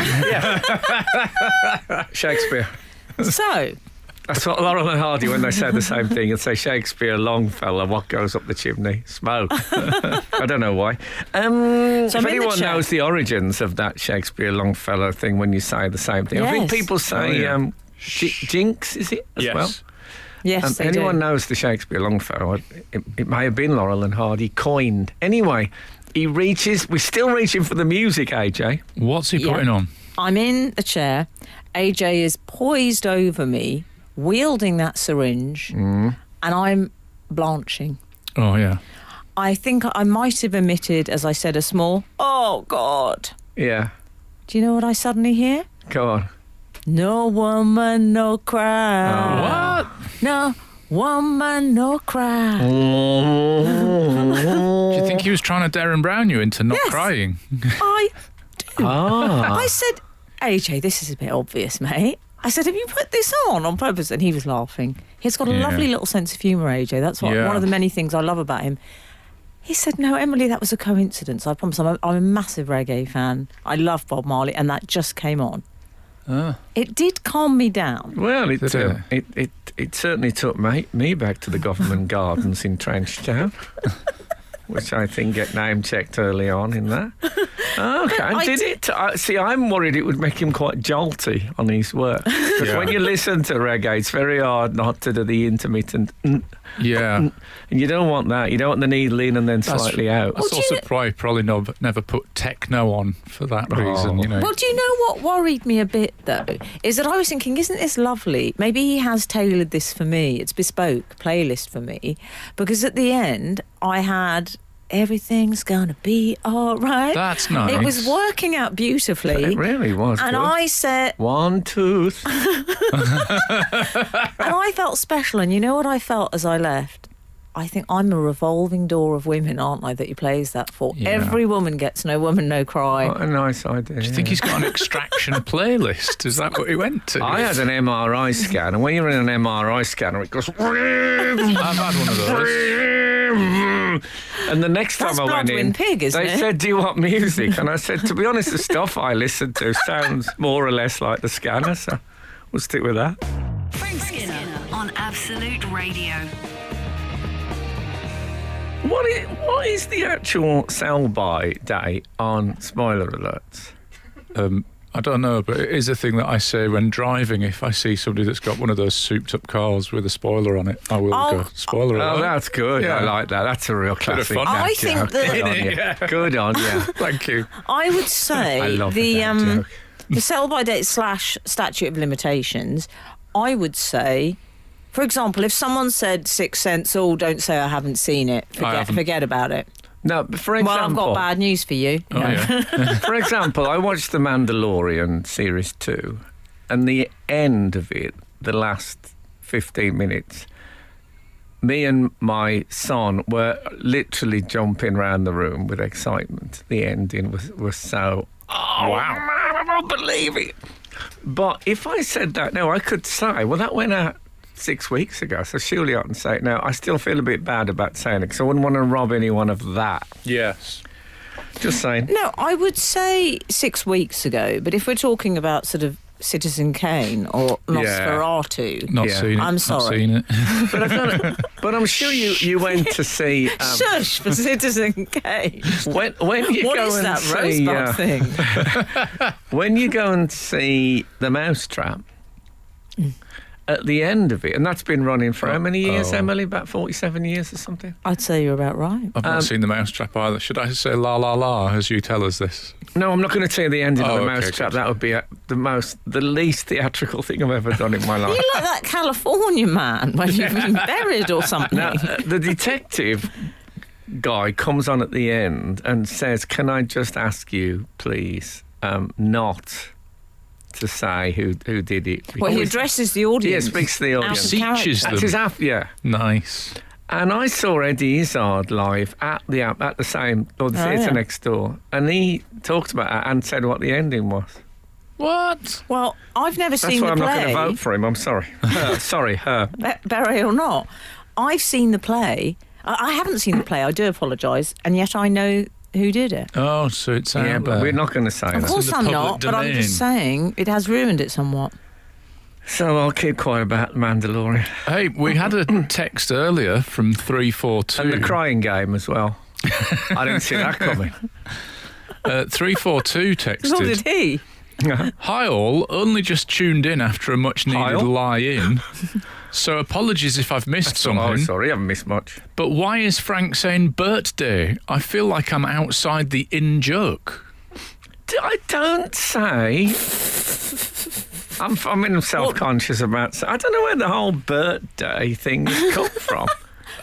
Shakespeare. So... That's what Laurel and Hardy, when they say the same thing, and say Shakespeare, Longfellow, what goes up the chimney? Smoke. I don't know why. If anyone knows the origins of that Shakespeare, Longfellow thing when you say the same thing, I think people say jinx, is it, as well? Yes, they anyone do. knows the Shakespeare, Longfellow, it may have been Laurel and Hardy coined. Anyway, we're still reaching for the music, AJ. What's he putting on? I'm in a chair. AJ is poised over me, wielding that syringe, and I'm blanching. Oh, yeah. I think I might have emitted, as I said, a small, oh, God. Yeah. Do you know what I suddenly hear? Go on. No woman, no cry. Oh. What? No woman, no cry. Do you think he was trying to Darren Brown you into not crying? I do. Ah. I said, AJ, this is a bit obvious, mate. I said, have you put this on purpose? And he was laughing. He's got a lovely little sense of humour, AJ. That's one of the many things I love about him. He said, no, Emily, that was a coincidence. I promise. I'm a massive reggae fan. I love Bob Marley, and that just came on. It did calm me down. Well, it certainly took me back to the government gardens in Trenchtown, which I think get name checked early on in that. Okay, did it? See, I'm worried it would make him quite jolty on his work. Because when you listen to reggae, it's very hard not to do the intermittent. And you don't want that. You don't want the needle in and then slightly out. That's also probably never put techno on for that reason, Well, do you know what worried me a bit, though? Is that I was thinking, isn't this lovely? Maybe he has tailored this for me. It's bespoke playlist for me. Because at the end, I had... Everything's gonna be all right. That's nice. It was working out beautifully. It really was. And good. I said... 1 tooth. And I felt special. And you know what I felt as I left? I think I'm a revolving door of women, aren't I, that he plays that for. Yeah. Every woman gets No Woman, No Cry. What a nice idea. Do you think he's got an extraction playlist? Is that what he went to? I had an MRI scan, and when you're in an MRI scanner, it goes... I've had one of those. And the next time I went in, Pig, they said, do you want music? And I said, to be honest, the stuff I listen to sounds more or less like the scanner, so we'll stick with that. Frank Skinner on Absolute Radio. What is the actual sell-by date on spoiler alerts? I don't know, but it is a thing that I say when driving. If I see somebody that's got one of those souped-up cars with a spoiler on it, I will go, spoiler alert. Oh, that's good. Yeah. I like that. That's a real classic. I think that... Good on you. Good on you. Thank you. I would say I love the sell-by date / statute of limitations, I would say... For example, if someone said Sixth Sense, don't say I haven't seen it. Forget about it. No, for example... Well, I've got bad news for you. For example, I watched The Mandalorian Series 2, and the end of it, the last 15 minutes, me and my son were literally jumping around the room with excitement. The ending was so... Oh, wow. I don't believe it. But if I said that now, I could say, well, that went out 6 weeks ago, so surely I can say it now. I still feel a bit bad about saying it because I wouldn't want to rob anyone of that. Yes. Just saying. No, I would say 6 weeks ago, but if we're talking about sort of Citizen Kane or Nosferatu. Not Yeah. seen it. I'm Not sorry. seen it. But I'm sure you went to see. Shush for Citizen Kane. When you What go is and that see, rosebud thing? when you go and see The Mousetrap, at the end of it, and that's been running for how many years, Emily? About 47 years or something? I'd say you're about right. I've not seen The Mousetrap either. Should I say la la la as you tell us this? No, I'm not going to tell you the ending of The okay, Mousetrap. good. That would be the least theatrical thing I've ever done in my life. You're like that California man when you've been buried or something. Now, the detective guy comes on at the end and says, "Can I just ask you, please, not to say who did it?" Well, he Because- addresses the audience. Yeah, speaks to the audience. Beseeches That's them. his yeah. Nice. And I saw Eddie Izzard live at the theatre yeah. next door, and he talked about it and said what the ending was. What? Well, I've never That's seen why the I'm not going play. to vote for him. I'm sorry. Sorry, her. Bury or not. I've seen the play. I haven't seen the play, I do apologise, and yet I know who did it. Oh, so it's out Yeah, there. but we're not going to say Of that. course the I'm public not, but I'm domain. just saying it has ruined it somewhat. So I'll keep quiet about Mandalorian Hey, we had a text earlier from 342. and the crying game as well. I didn't see that coming. 342 So did texted. he? Hi all, only just tuned in after a much needed Hi all. lie-in. So apologies if I've missed Oh, something. sorry, I haven't missed much. But why is Frank saying birthday? I feel like I'm outside the in-joke. I don't say. I'm self-conscious about. I don't know where the whole birthday thing has come from.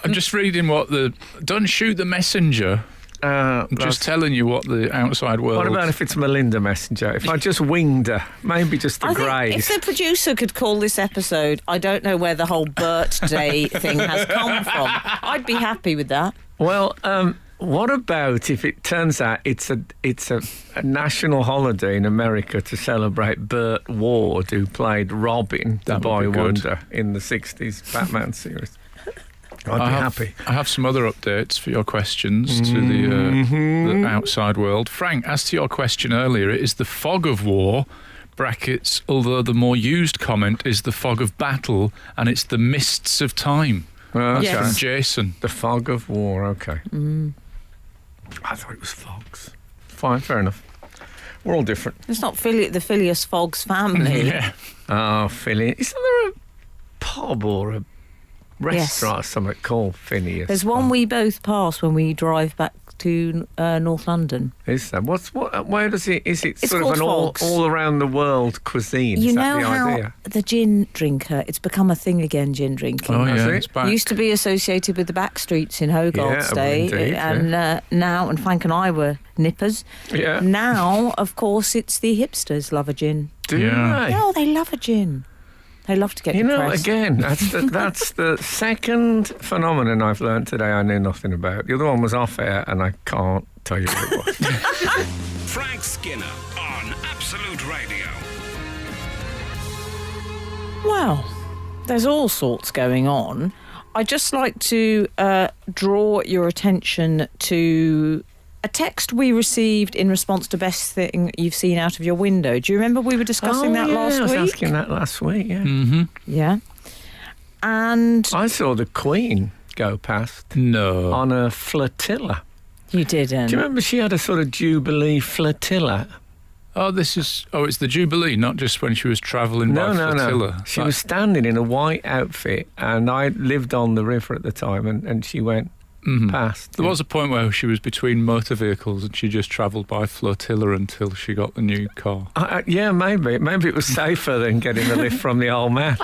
I'm just reading what the... Don't shoot the messenger. I'm just telling you what the outside world... What about if it's Melinda Messenger? If I just winged her, maybe just a I think graze. if the producer could call this episode, I don't know where the whole birthday thing has come from, I'd be happy with that. Well, what about if it turns out it's a national holiday in America to celebrate Burt Ward, who played Robin, the That would boy be good. wonder in the 60s Batman series? I'd be happy. I have some other updates for your questions to the outside world. Frank, as to your question earlier, it is the fog of war, brackets, although the more used comment is the fog of battle, and it's the mists of time. Okay. Yes. From Jason. The fog of war, okay. I thought it was fogs. Fine, fair enough. We're all different. It's not the Phileas Fogg's family. Yeah. Oh, Philly. Isn't there a pub or a restaurant or something called Phineas? There's one we both pass when we drive back to North London. Is that? Where does it... Is it It's sort of an called Fogs. all around the world cuisine? You Is know that the how idea? the gin drinker, it's become a thing again, gin drinking. Oh, Has yeah, it? it's back. Used to be associated with the back streets in Hogarth's Yeah, day, indeed, and now, and Frank and I were nippers. Yeah. Now, of course, it's the hipsters love a gin. Do Yeah. they? No, they love a gin. They love to get You know, depressed. again, that's the second phenomenon I've learned today I knew nothing about. The other one was off air, and I can't tell you what it was. Frank Skinner on Absolute Radio. Well, there's all sorts going on. I'd just like to draw your attention to a text we received in response to best thing you've seen out of your window. Do you remember we were discussing that last I was week? asking that last week, yeah. Mm-hmm. Yeah. And I saw the Queen go past No. on a flotilla. you didn't. Do you remember she had a sort of Jubilee flotilla? It's the Jubilee, not just when she was travelling by flotilla. She was standing in a white outfit, and I lived on the river at the time, and she went past. There was a point where she was between motor vehicles and she just travelled by flotilla until she got the new car. Yeah, maybe. Maybe it was safer than getting the lift from the old man.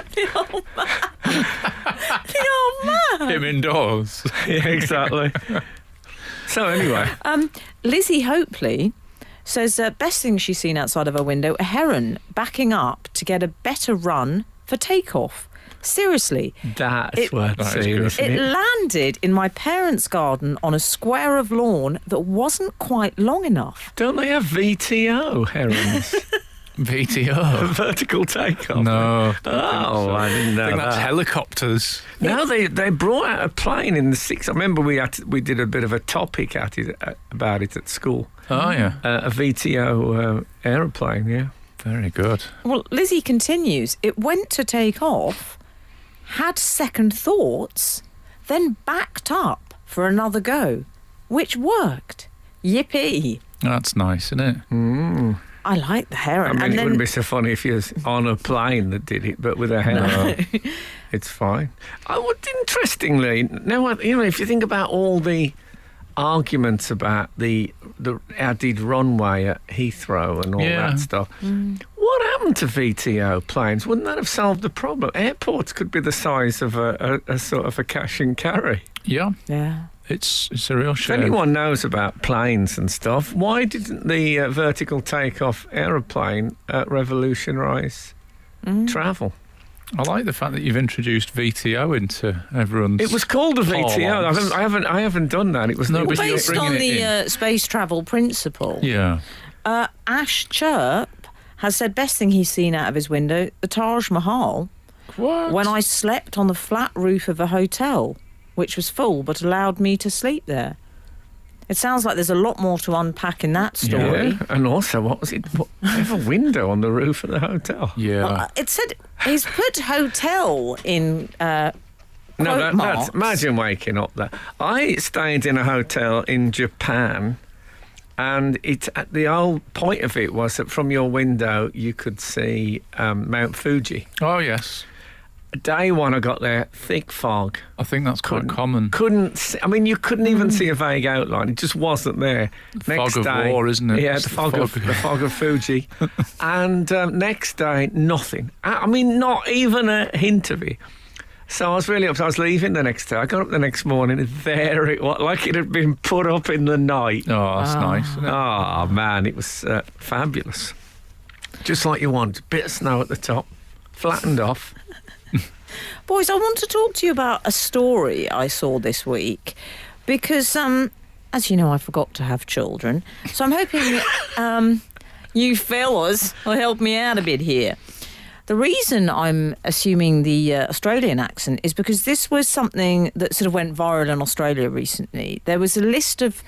The old man. Him indoors. Yeah, exactly. So anyway, Lizzie Hopeley says best thing she's seen outside of her window, a heron backing up to get a better run for takeoff. Seriously, that's worth that is seeing, good. isn't it it? landed in my parents' garden on a square of lawn that wasn't quite long enough. Don't they have VTO herons? VTO. Vertical takeoff. No. Oh, I didn't know I think that's that. helicopters. No, they brought out a plane in the 60s. I remember we did a bit of a topic about it at school. Oh, yeah. A VTO aeroplane, yeah. Very good. Well, Lizzie continues. It went to take off, had second thoughts, then backed up for another go, which worked. Yippee. That's nice, isn't it? I like the heron. I mean, it wouldn't be so funny if you was on a plane that did it, but with a heron, it's fine. I would, interestingly, now, if you think about all the arguments about the added runway at Heathrow and all that stuff, what happened to VTO planes? Wouldn't that have solved the problem? Airports could be the size of a sort of a cash and carry. Yeah. Yeah. It's a real If shame. anyone knows about planes and stuff, why didn't the vertical takeoff aeroplane revolutionise travel? I like the fact that you've introduced VTO into everyone's. It was called a VTO. parlance. I haven't done that. It was No, it but was you're Based bringing on it the space travel principle, Yeah. Ash Chirp has said best thing he's seen out of his window, the Taj Mahal, What? when I slept on the flat roof of a hotel, which was full but allowed me to sleep there. It sounds like there's a lot more to unpack in that story. Yeah. And also, what was it? They have a window on the roof of the hotel. Yeah. It said he's put hotel in No, quote marks. that's, imagine waking up there. I stayed in a hotel in Japan, and the whole point of it was that from your window you could see Mount Fuji. Oh, yes. Day one I got there, thick fog. I think that's quite common. Couldn't see, I mean, you couldn't even see a vague outline. It just wasn't there. Fog of war, isn't it? Yeah, It's the fog of Fuji. And next day, nothing. I mean, not even a hint of it. So I was really upset. I was leaving the next day. I got up the next morning, and there it was, like it had been put up in the night. Oh, that's nice. Isn't it? Oh, man, it was fabulous. Just like you want. A bit of snow at the top, flattened off. Boys, I want to talk to you about a story I saw this week because, as you know, I forgot to have children. So I'm hoping you fellas will help me out a bit here. The reason I'm assuming the Australian accent is because this was something that sort of went viral in Australia recently. There was a list of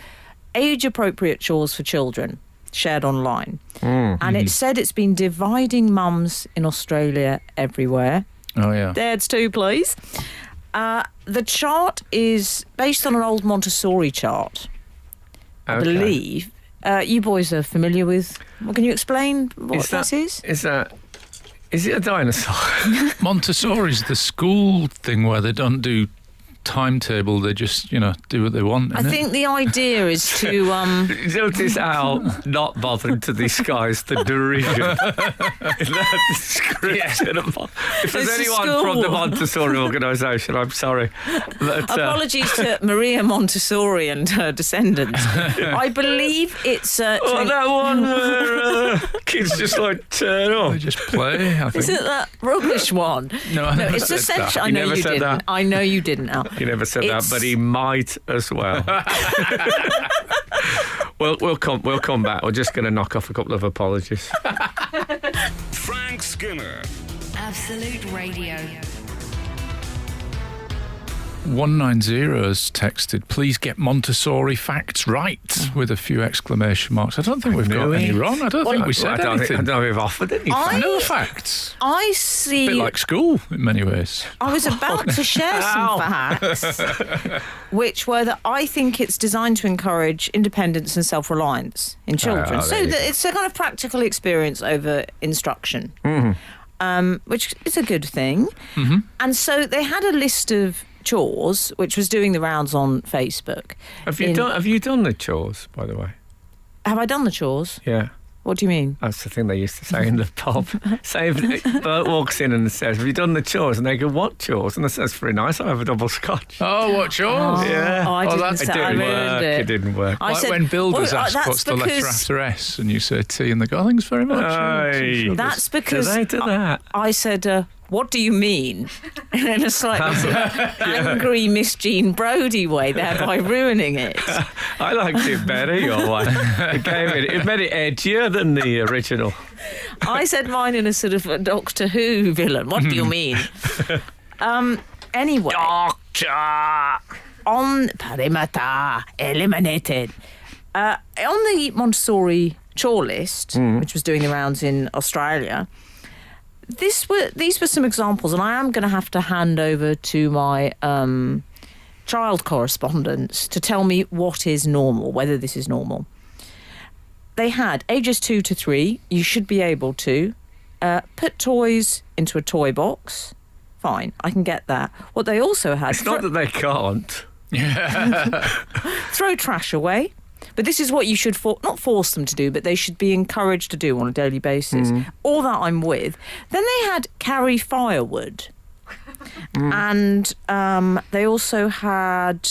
age-appropriate chores for children shared online. And it said it's been dividing mums in Australia everywhere. Oh, yeah. Dads too, please. The chart is based on an old Montessori chart, I Okay. believe. You boys are familiar with... Well, can you explain what this is? Is it a dinosaur? Montessori's the school thing where they don't do timetable, they just, do what they want. I think the idea is to... Notice how not bothering to disguise the derision in that description. If there's It's a anyone school. from the Montessori organisation, I'm sorry. But, Apologies to Maria Montessori and her descendants. I believe it's... oh, that one where kids just like turn They up. just play, I think. Isn't that rubbish one? No, I never it's said essentially... that. I You know never you said didn't. that. I know you didn't, Al. He never said It's- that, but he might as well. We'll come back. We're just going to knock off a couple of apologies. Frank Skinner. Absolute Radio. 190's texted, please get Montessori facts right, with a few exclamation marks. I don't think we've got any wrong. I don't think we said I anything. don't know if we've offered any. No facts. I A see... bit like school in many ways. I was about to share some facts, which were that I think it's designed to encourage independence and self-reliance in children. there So you that go. it's a kind of practical experience over instruction, which is a good thing. And so they had a list of chores, which was doing the rounds on Facebook. Have you done the chores, by the way? Have I done the chores? Yeah. What do you mean? That's the thing they used to say in the pub. Say if Bert walks in and says, have you done the chores? And they go, what chores? And they say, it's very nice, I have a double scotch. Oh, what yours? Yeah. Oh, I didn't that's- say It I didn't ruined work. it. It didn't work. I Like said, when builders well, ask that's what's the letter because- after S, and you say T, and they go, oh, thanks very much. Aye. That's Do because they do that? I said, what do you mean? In a slightly sort of angry Miss Jean Brodie way, thereby ruining it. I liked it better, your one. It made it edgier than the original. I said mine in a sort of a Doctor Who villain. What do you mean? Anyway. Doctor! On perimeter, eliminated. On the Montessori chore list, which was doing the rounds in Australia, these were some examples, and I am going to have to hand over to my child correspondents to tell me what is normal, whether this is normal. They had ages 2 to 3. You should be able to put toys into a toy box. Fine, I can get that. What they also had... It's not that they can't. Throw trash away. But this is what you should not force them to do, but they should be encouraged to do on a daily basis. All that I'm with. Then they had carry firewood. And they also had...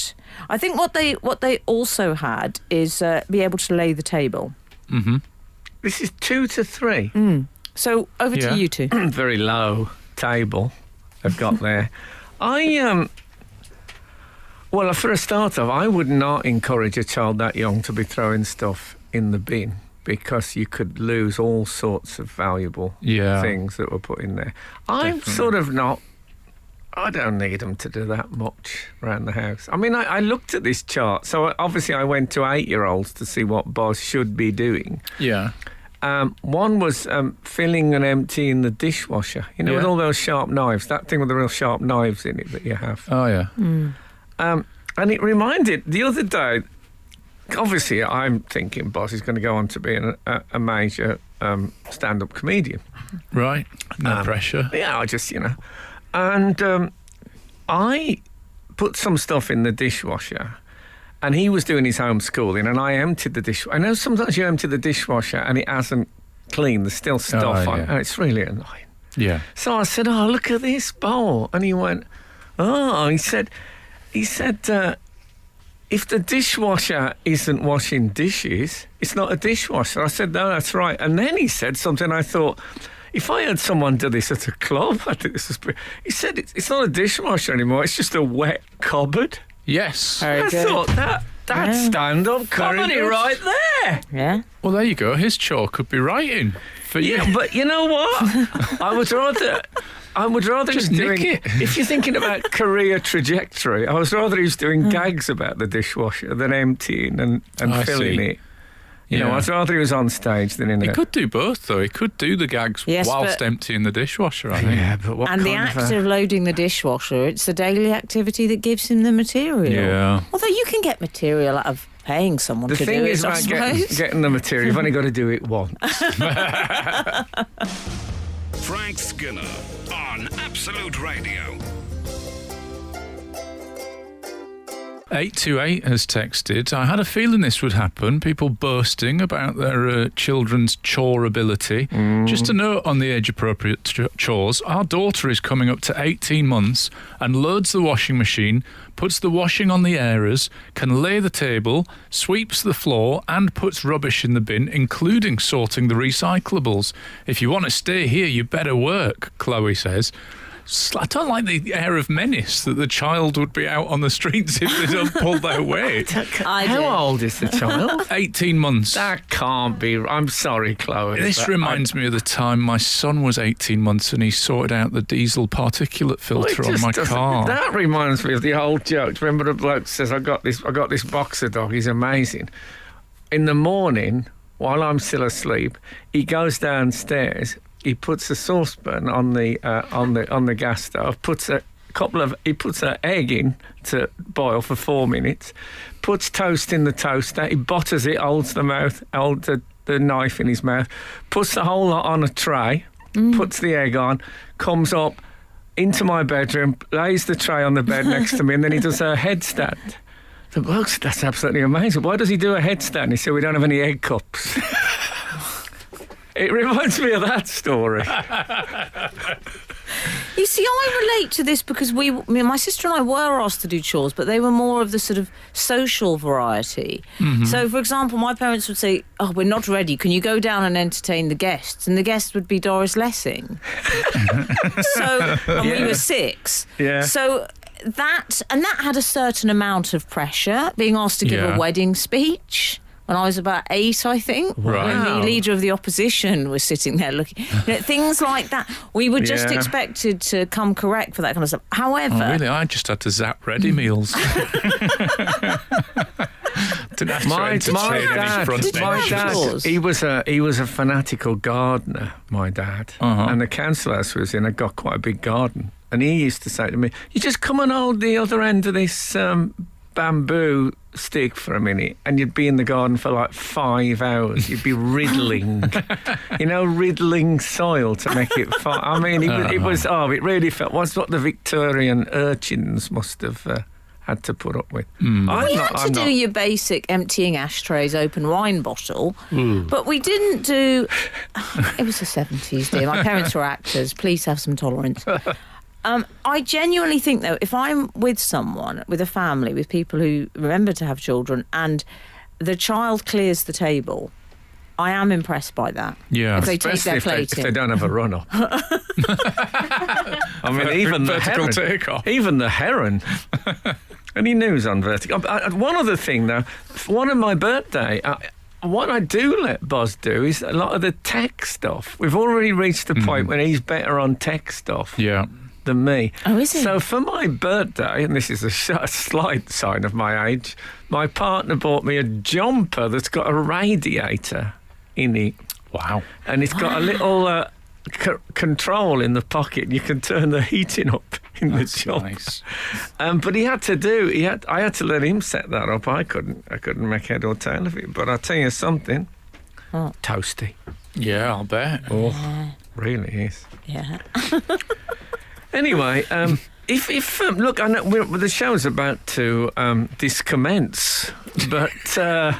I think what they also had is be able to lay the table. Mm-hmm. This is 2 to 3. So over to you two. Very low table they've got there. Well, for a start off, I would not encourage a child that young to be throwing stuff in the bin because you could lose all sorts of valuable things that were put in there. I'm sort of not... I don't need them to do that much around the house. I mean, I looked at this chart. So obviously I went to 8-year-olds to see what Boz should be doing. Yeah. One was filling and emptying the dishwasher. You know, with all those sharp knives. That thing with the real sharp knives in it that you have. Oh, yeah. And it reminded... The other day... Obviously, I'm thinking Boz is going to go on to be a major stand-up comedian. Right. No pressure. Yeah, I just, And I put some stuff in the dishwasher, and he was doing his homeschooling, and I emptied the dishwasher. I know sometimes you empty the dishwasher and it hasn't cleaned. There's still stuff on it, and it's really annoying. Yeah. So I said, "Oh, look at this bowl," and he went, "Oh," he said, if the dishwasher isn't washing dishes, it's not a dishwasher. I said, "No, that's right." And then he said something I thought, if I had someone do this at a club, I think this was... He said it's not a dishwasher anymore, it's just a wet cupboard. Yes. I thought that's stand-up comedy right there. Yeah. Well, there you go. His chore could be writing for you. Yeah, but you know what? I would rather Just he was nick doing... it. If you're thinking about career trajectory, I was rather he was doing gags about the dishwasher than emptying and filling it. You know, I'd rather he was on stage than in He a... could do both, though. He could do the gags whilst emptying the dishwasher, I think. Yeah, but what And the kind act of loading the dishwasher, it's the daily activity that gives him the material. Yeah. Although you can get material out of paying someone The to thing do is it, I about suppose. getting the material, you've only got to do it once. Frank Skinner on Absolute Radio. 828 has texted, I had a feeling this would happen, people boasting about their children's chore ability. Just a note on the age-appropriate chores. Our daughter is coming up to 18 months and loads the washing machine, puts the washing on the airers, can lay the table, sweeps the floor and puts rubbish in the bin, including sorting the recyclables. If you want to stay here, you better work, Chloe says. I don't like the air of menace that the child would be out on the streets if they don't pull their weight. How old is the child? 18 months. That can't be... I'm sorry, Chloe. This reminds me of the time my son was 18 months and he sorted out the diesel particulate filter on my car. That reminds me of the old joke. Remember the bloke says, I got this boxer dog, he's amazing. In the morning, while I'm still asleep, he goes downstairs, he puts a saucepan on the gas stove, he puts an egg in to boil for 4 minutes, puts toast in the toaster, he butters it, holds the knife in his mouth, puts the whole lot on a tray, puts the egg on, comes up into my bedroom, lays the tray on the bed next to me, and then he does a headstand. The bloke said, that's absolutely amazing. Why does he do a headstand? He said, we don't have any egg cups. It reminds me of that story. You see, I relate to this because my sister and I were asked to do chores, but they were more of the sort of social variety. Mm-hmm. So, for example, my parents would say, "Oh, we're not ready. Can you go down and entertain the guests?" And the guest would be Doris Lessing. And we were 6. Yeah. So that had a certain amount of pressure, being asked to give a wedding speech. When I was about 8, I think, Right. when the leader of the opposition was sitting there looking, things like that. We were just expected to come correct for that kind of stuff. However, really, I just had to zap ready meals. Didn't have to entertain any front benches. He was a fanatical gardener. My dad, and the council house was in. I got quite a big garden, and he used to say to me, "You just come and hold the other end of this bamboo stick for a minute, and you'd be in the garden for like 5 hours. You'd be riddling, riddling soil to make it fine. I mean, it really felt. Was what the Victorian urchins must have had to put up with. We had to do your basic emptying ashtrays, open wine bottle, but we didn't do. It was the 70s, dear. My parents were actors. Please have some tolerance. I genuinely think, though, if I'm with someone, with a family, with people who remember to have children, and the child clears the table, I am impressed by that. Yeah. If they take their plate if in. they don't have a run-up. I mean, even the vertical heron. takeoff. Even the heron. Any news on vertical? One other thing, though. One of my birthday... what I do let Buzz do is a lot of the tech stuff. We've already reached the point where he's better on tech stuff. Yeah. Than me. Oh, is he? So for my birthday, and this is a slight sign of my age, my partner bought me a jumper that's got a radiator in it. Wow. And it's got a little control in the pocket. You can turn the heating up in the jumper. Nice. But I had to let him set that up. I couldn't make head or tail of it. But I'll tell you something. Oh. Toasty. Yeah, I'll bet. Oh, really is. Yeah. Anyway, look, I know the show's about to discommence, but Are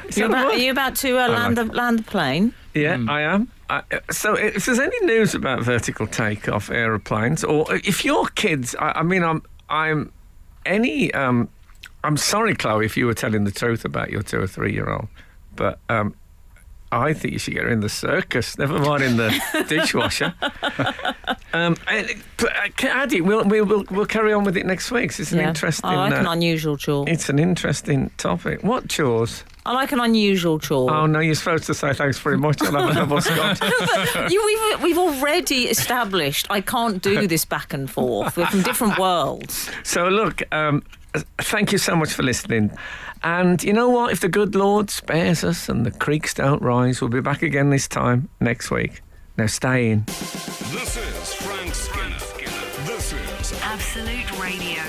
you about to land the plane? Yeah, I am. So, if there's any news about vertical takeoff aeroplanes, or if your kids, I'm sorry, Chloe, if you were telling the truth about your 2 or 3 year old, but I think you should get her in the circus. Never mind in the dishwasher. Addy, we'll carry on with it next week. It's an interesting. I like an unusual chore. It's an interesting topic. What chores? I like an unusual chore. Oh no, you're supposed to say thanks very much. I'll have a double scotch. We've already established I can't do this back and forth. We're from different worlds. So look, thank you so much for listening. And you know what? If the good Lord spares us and the creeks don't rise, we'll be back again this time next week. Now stay in. This is Frank Skinner. This is Absolute Radio.